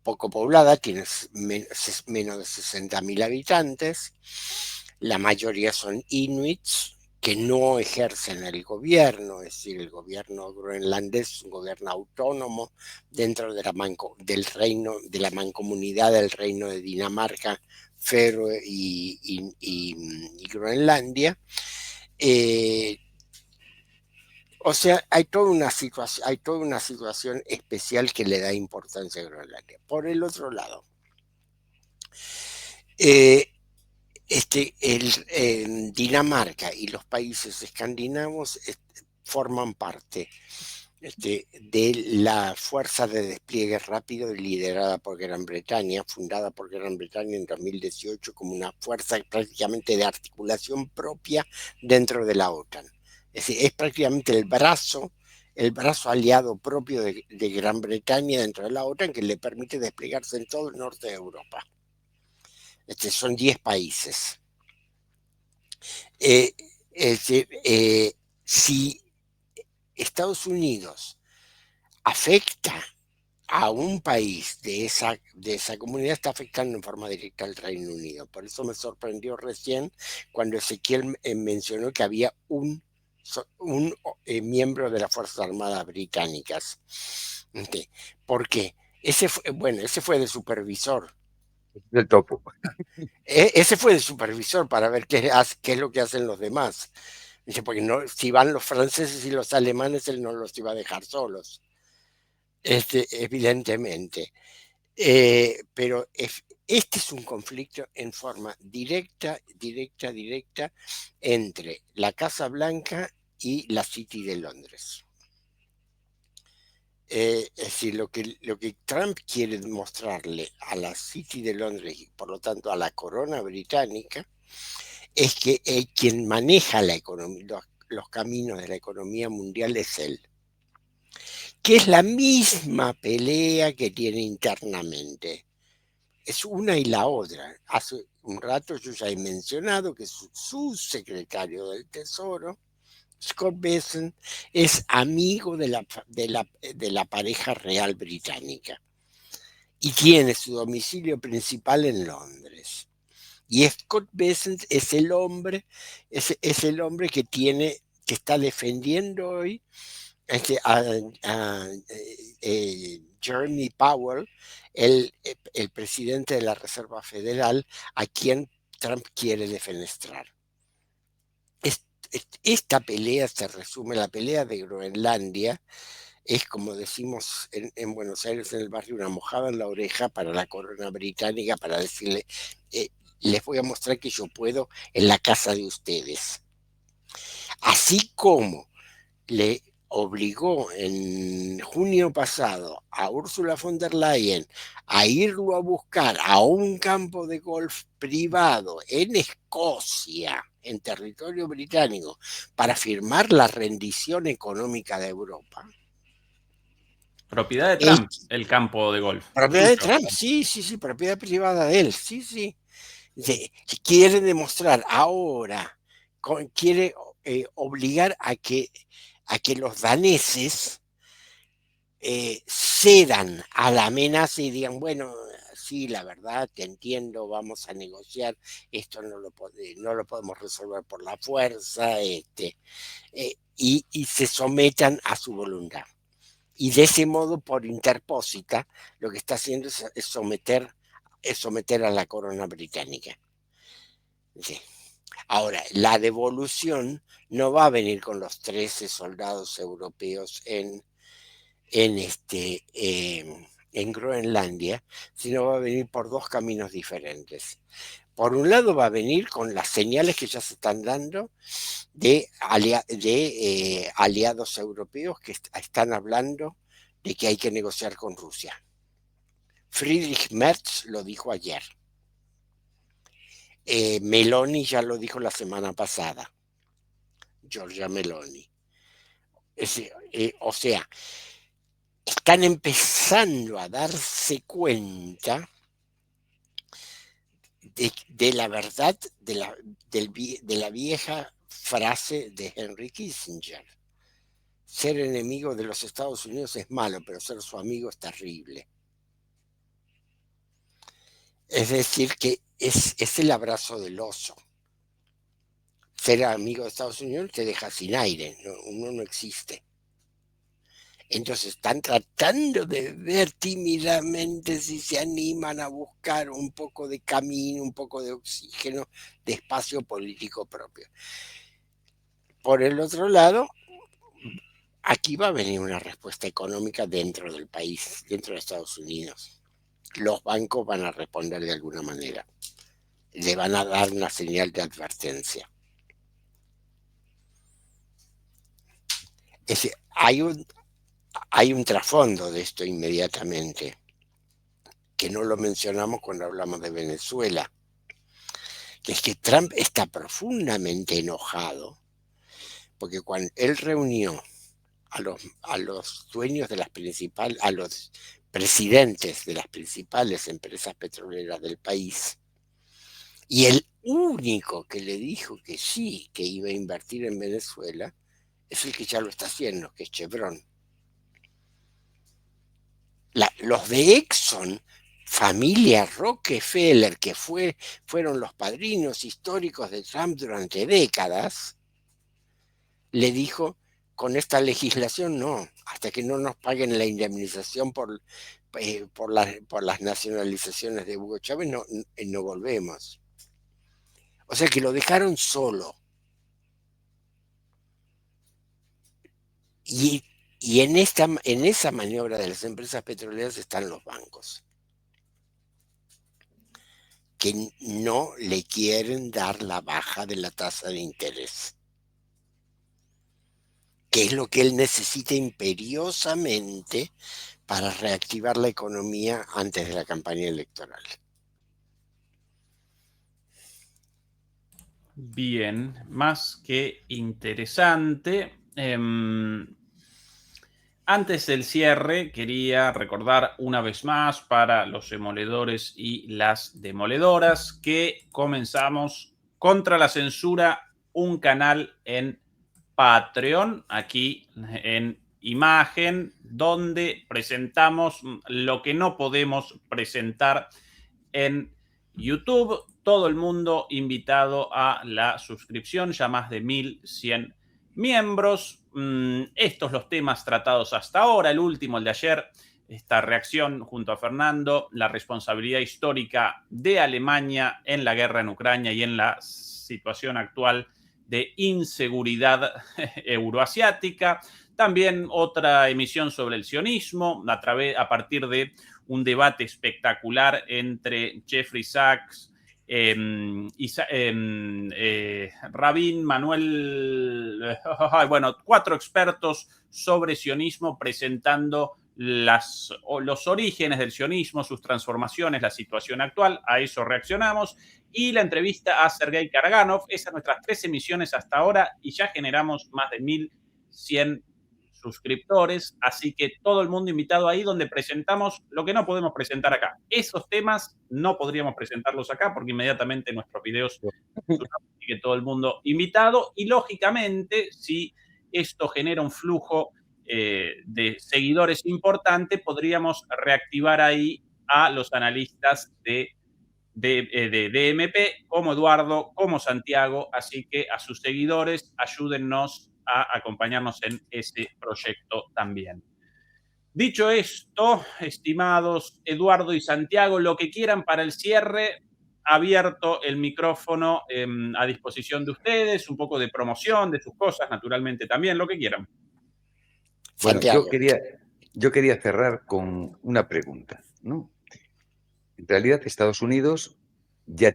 Poco poblada, tiene menos de 60.000 habitantes. La mayoría son inuits que no ejercen el gobierno, es decir, el gobierno groenlandés es un gobierno autónomo dentro de la mancomunidad del reino de Dinamarca, Faroe y Groenlandia. O sea, hay toda una situación especial que le da importancia a Groenlandia. Por el otro lado, Dinamarca y los países escandinavos forman parte de la fuerza de despliegue rápido liderada por Gran Bretaña, fundada por Gran Bretaña en 2018 como una fuerza prácticamente de articulación propia dentro de la OTAN. Es decir, es prácticamente el brazo aliado propio de Gran Bretaña dentro de la OTAN, que le permite desplegarse en todo el norte de Europa. Son 10 países. Si Estados Unidos afecta a un país de esa comunidad, está afectando en forma directa al Reino Unido. Por eso me sorprendió recién cuando Ezequiel mencionó que había un miembro de las Fuerzas Armadas británicas. Porque ese fue de supervisor. Del topo. Ese fue de supervisor para ver qué es lo que hacen los demás. Dice, porque si van los franceses y los alemanes, él no los iba a dejar solos. Evidentemente. Pero este es un conflicto en forma directa entre la Casa Blanca y la City de Londres. Es decir, lo que Trump quiere mostrarle a la City de Londres y por lo tanto a la corona británica es que quien maneja la economía, los caminos de la economía mundial es él, que es la misma pelea que tiene internamente. Es una y la otra. Hace un rato yo ya he mencionado que su secretario del Tesoro, Scott Bessent, es amigo de la pareja real británica y tiene su domicilio principal en Londres. Y Scott Bessent es el hombre que está defendiendo hoy Jeremy Powell, el presidente de la Reserva Federal, a quien Trump quiere defenestrar. Esta pelea se resume, la pelea de Groenlandia es, como decimos en Buenos Aires, en el barrio, una mojada en la oreja para la corona británica, para decirle, les voy a mostrar que yo puedo en la casa de ustedes. Así como le obligó en junio pasado a Ursula von der Leyen a irlo a buscar a un campo de golf privado en Escocia, en territorio británico, para firmar la rendición económica de Europa. Propiedad de Trump, el campo de golf. Propiedad de Trump, sí, propiedad privada de él, sí. Quiere demostrar ahora, quiere obligar a que los daneses cedan a la amenaza y digan, bueno, sí, la verdad, te entiendo, vamos a negociar, esto no lo podemos resolver por la fuerza, y se sometan a su voluntad. Y de ese modo, por interpósita, lo que está haciendo es someter a la corona británica. Sí. Ahora, la devolución no va a venir con los 13 soldados europeos en Groenlandia, sino va a venir por dos caminos diferentes. Por un lado, va a venir con las señales que ya se están dando de aliados europeos que están hablando de que hay que negociar con Rusia. Friedrich Merz lo dijo ayer. Meloni ya lo dijo la semana pasada. Giorgia Meloni. O sea, están empezando a darse cuenta de la verdad de la vieja frase de Henry Kissinger. Ser enemigo de los Estados Unidos es malo, pero ser su amigo es terrible. Es decir, que es el abrazo del oso. Ser amigo de Estados Unidos te deja sin aire, uno no existe. Entonces están tratando de ver tímidamente si se animan a buscar un poco de camino, un poco de oxígeno, de espacio político propio. Por el otro lado, aquí va a venir una respuesta económica dentro del país, dentro de Estados Unidos. Los bancos van a responder de alguna manera. Le van a dar una señal de advertencia. Es decir, hay un trasfondo de esto inmediatamente, que no lo mencionamos cuando hablamos de Venezuela, que es que Trump está profundamente enojado, porque cuando él reunió a los dueños de las principales, a los presidentes de las principales empresas petroleras del país, y el único que le dijo que sí, que iba a invertir en Venezuela, es el que ya lo está haciendo, que es Chevron. Los de Exxon, familia Rockefeller, que fueron los padrinos históricos de Trump durante décadas, le dijo, con esta legislación no, hasta que no nos paguen la indemnización por las nacionalizaciones de Hugo Chávez, no volvemos. O sea que lo dejaron solo. Y en esa maniobra de las empresas petroleras están los bancos, que no le quieren dar la baja de la tasa de interés, que es lo que él necesita imperiosamente para reactivar la economía antes de la campaña electoral. Bien, más que interesante. Antes del cierre, quería recordar una vez más para los demoledores y las demoledoras que comenzamos contra la censura un canal en Patreon, aquí en imagen, donde presentamos lo que no podemos presentar en YouTube. Todo el mundo invitado a la suscripción, ya más de 1100 miembros. estos los temas tratados hasta ahora. El último, el de ayer, esta reacción junto a Fernando, la responsabilidad histórica de Alemania en la guerra en Ucrania y en la situación actual de inseguridad euroasiática. También otra emisión sobre el sionismo a partir de un debate espectacular entre Jeffrey Sachs, Rabin, Manuel, bueno, 4 expertos sobre sionismo presentando los orígenes del sionismo, sus transformaciones, la situación actual. A eso reaccionamos. Y la entrevista a Sergei Karaganov. Esas nuestras 3 emisiones hasta ahora y ya generamos más de 1.100 suscriptores, así que todo el mundo invitado ahí, donde presentamos lo que no podemos presentar acá. Esos temas no podríamos presentarlos acá porque inmediatamente nuestros videos, así que todo el mundo invitado. Y lógicamente, si esto genera un flujo de seguidores importante, podríamos reactivar ahí a los analistas de DMP, como Eduardo, como Santiago, así que a sus seguidores, ayúdennos a acompañarnos en ese proyecto también. Dicho esto, estimados Eduardo y Santiago, lo que quieran para el cierre, abierto el micrófono a disposición de ustedes, un poco de promoción de sus cosas, naturalmente también, lo que quieran. Bueno, Santiago. yo quería cerrar con una pregunta, ¿no? En realidad, Estados Unidos ya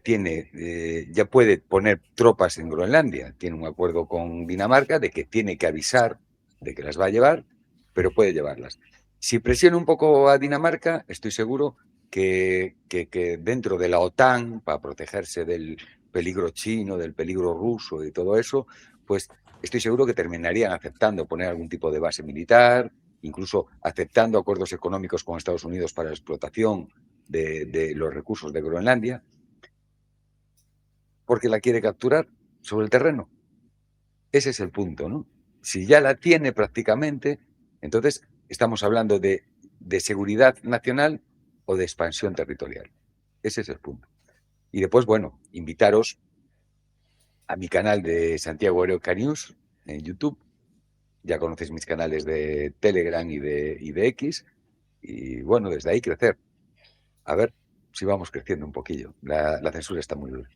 puede poner tropas en Groenlandia. Tiene un acuerdo con Dinamarca de que tiene que avisar de que las va a llevar, pero puede llevarlas. Si presiona un poco a Dinamarca, estoy seguro que dentro de la OTAN, para protegerse del peligro chino, del peligro ruso y todo eso, pues estoy seguro que terminarían aceptando poner algún tipo de base militar, incluso aceptando acuerdos económicos con Estados Unidos para la explotación de los recursos de Groenlandia, porque la quiere capturar sobre el terreno. Ese es el punto, ¿no? Si ya la tiene prácticamente, entonces estamos hablando de seguridad nacional o de expansión territorial. Ese es el punto. Y después, bueno, invitaros a mi canal de Santiago Eroca News en YouTube. Ya conocéis mis canales de Telegram y de X. Y bueno, desde ahí crecer. A ver si vamos creciendo un poquillo. La censura está muy dura.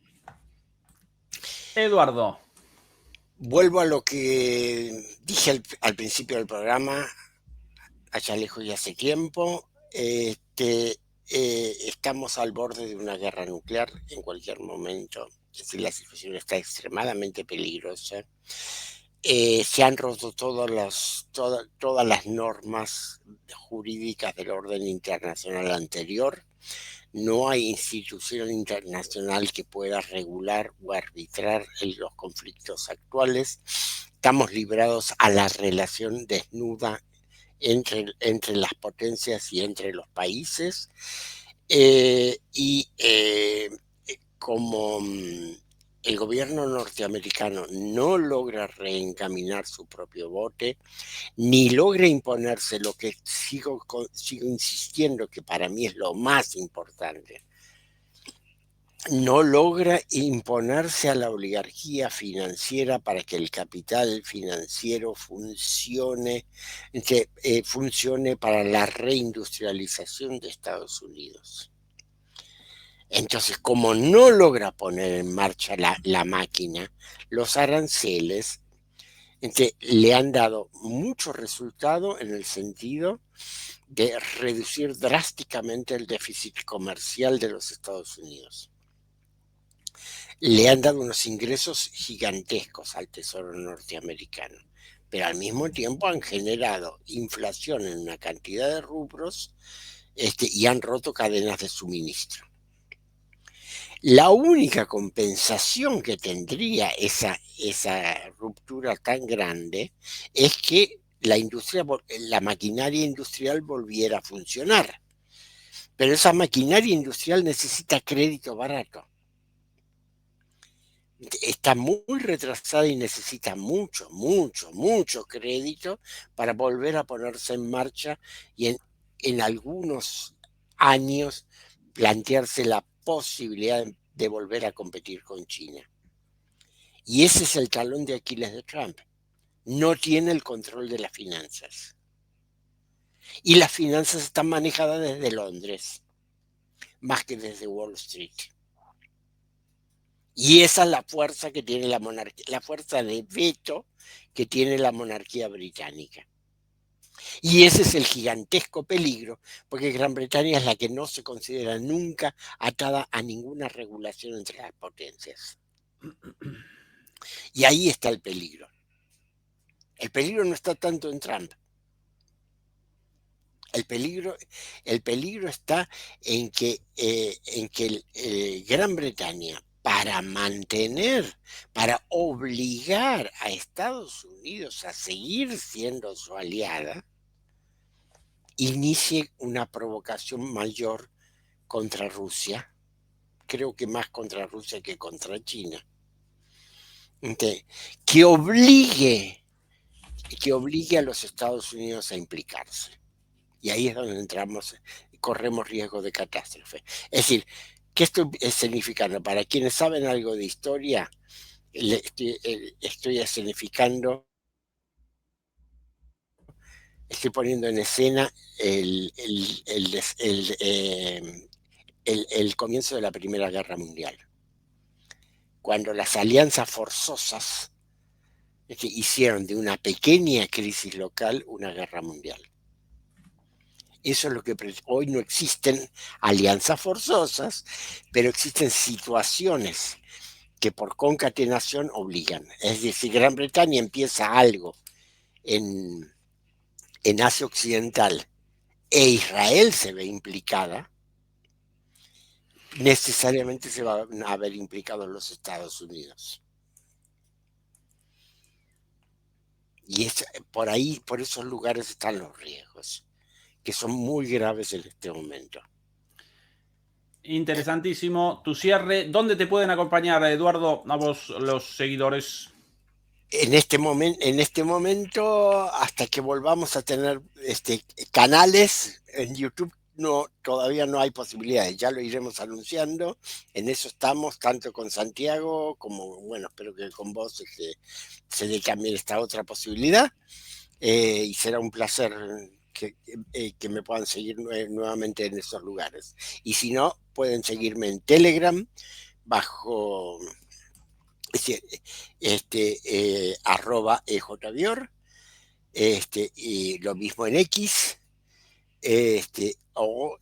Eduardo. Vuelvo a lo que dije al principio del programa, allá lejos y hace tiempo. Estamos al borde de una guerra nuclear en cualquier momento. Es decir, la situación está extremadamente peligrosa. Se han roto todas las normas jurídicas del orden internacional anterior. No hay institución internacional que pueda regular o arbitrar en los conflictos actuales. Estamos librados a la relación desnuda entre las potencias y entre los países. Como el gobierno norteamericano no logra reencaminar su propio bote, ni logra imponerse lo que sigo insistiendo que para mí es lo más importante, no logra imponerse a la oligarquía financiera para que el capital financiero funcione para la reindustrialización de Estados Unidos. Entonces, como no logra poner en marcha la máquina, los aranceles le han dado mucho resultado en el sentido de reducir drásticamente el déficit comercial de los Estados Unidos. Le han dado unos ingresos gigantescos al Tesoro norteamericano, pero al mismo tiempo han generado inflación en una cantidad de rubros y han roto cadenas de suministro. La única compensación que tendría esa ruptura tan grande es que la maquinaria industrial volviera a funcionar. Pero esa maquinaria industrial necesita crédito barato. Está muy retrasada y necesita mucho crédito para volver a ponerse en marcha y en algunos años plantearse la posibilidad de volver a competir con China. Y ese es el talón de Aquiles de Trump. no tiene el control de las finanzas. Y las finanzas están manejadas desde Londres, más que desde Wall Street. Y esa es la fuerza que tiene la monarquía, la fuerza de veto que tiene la monarquía británica. Y ese es el gigantesco peligro, porque Gran Bretaña es la que no se considera nunca atada a ninguna regulación entre las potencias. Y ahí está el peligro. El peligro no está tanto en Trump. El peligro está en que Gran Bretaña, para obligar a Estados Unidos a seguir siendo su aliada, inicie una provocación mayor contra Rusia, creo que más contra Rusia que contra China, que obligue a los Estados Unidos a implicarse. Y ahí es donde corremos riesgo de catástrofe. Es decir, ¿qué estoy escenificando? Para quienes saben algo de historia, estoy escenificando, estoy poniendo en escena el comienzo de la Primera Guerra Mundial, cuando las alianzas forzosas hicieron de una pequeña crisis local una guerra mundial. Eso es lo que hoy no existen alianzas forzosas, pero existen situaciones que por concatenación obligan. Es decir, si Gran Bretaña empieza algo en Asia Occidental e Israel se ve implicada, necesariamente se van a ver implicados los Estados Unidos. Y por ahí, por esos lugares están los riesgos, que son muy graves en este momento. Interesantísimo tu cierre. ¿Dónde te pueden acompañar, Eduardo, a vos, los seguidores? En este momento, hasta que volvamos a tener canales en YouTube, todavía no hay posibilidades. Ya lo iremos anunciando. En eso estamos, tanto con Santiago como, bueno, espero que con vos se dé también esta otra posibilidad. Y será un placer que me puedan seguir nuevamente en esos lugares. Y si no, pueden seguirme en Telegram bajo @ejvior, y lo mismo en X, o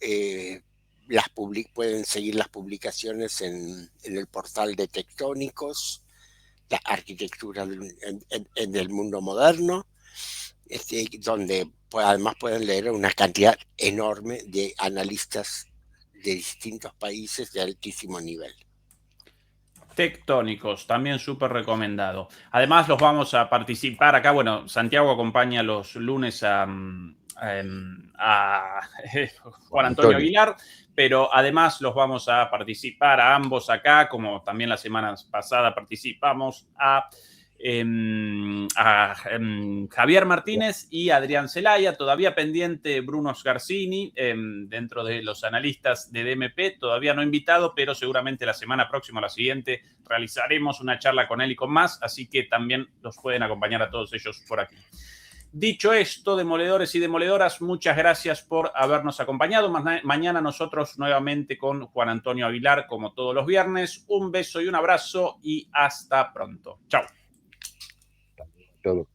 pueden seguir las publicaciones en el portal de Tectónicos, la arquitectura del mundo moderno, donde además pueden leer una cantidad enorme de analistas de distintos países de altísimo nivel. Tectónicos, también súper recomendado. Además, los vamos a participar acá. Bueno, Santiago acompaña los lunes a Juan Antonio Aguilar, pero además los vamos a participar a ambos acá, como también la semana pasada participamos a Javier Martínez y Adrián Zelaya, todavía pendiente Bruno Scarsini, dentro de los analistas de DMP, todavía no invitado, pero seguramente la semana próxima o la siguiente realizaremos una charla con él y con más, así que también los pueden acompañar a todos ellos por aquí. Dicho esto, demoledores y demoledoras, muchas gracias por habernos acompañado. Mañana nosotros nuevamente con Juan Antonio Aguilar, como todos los viernes. Un beso y un abrazo y hasta pronto. Chao. Todo.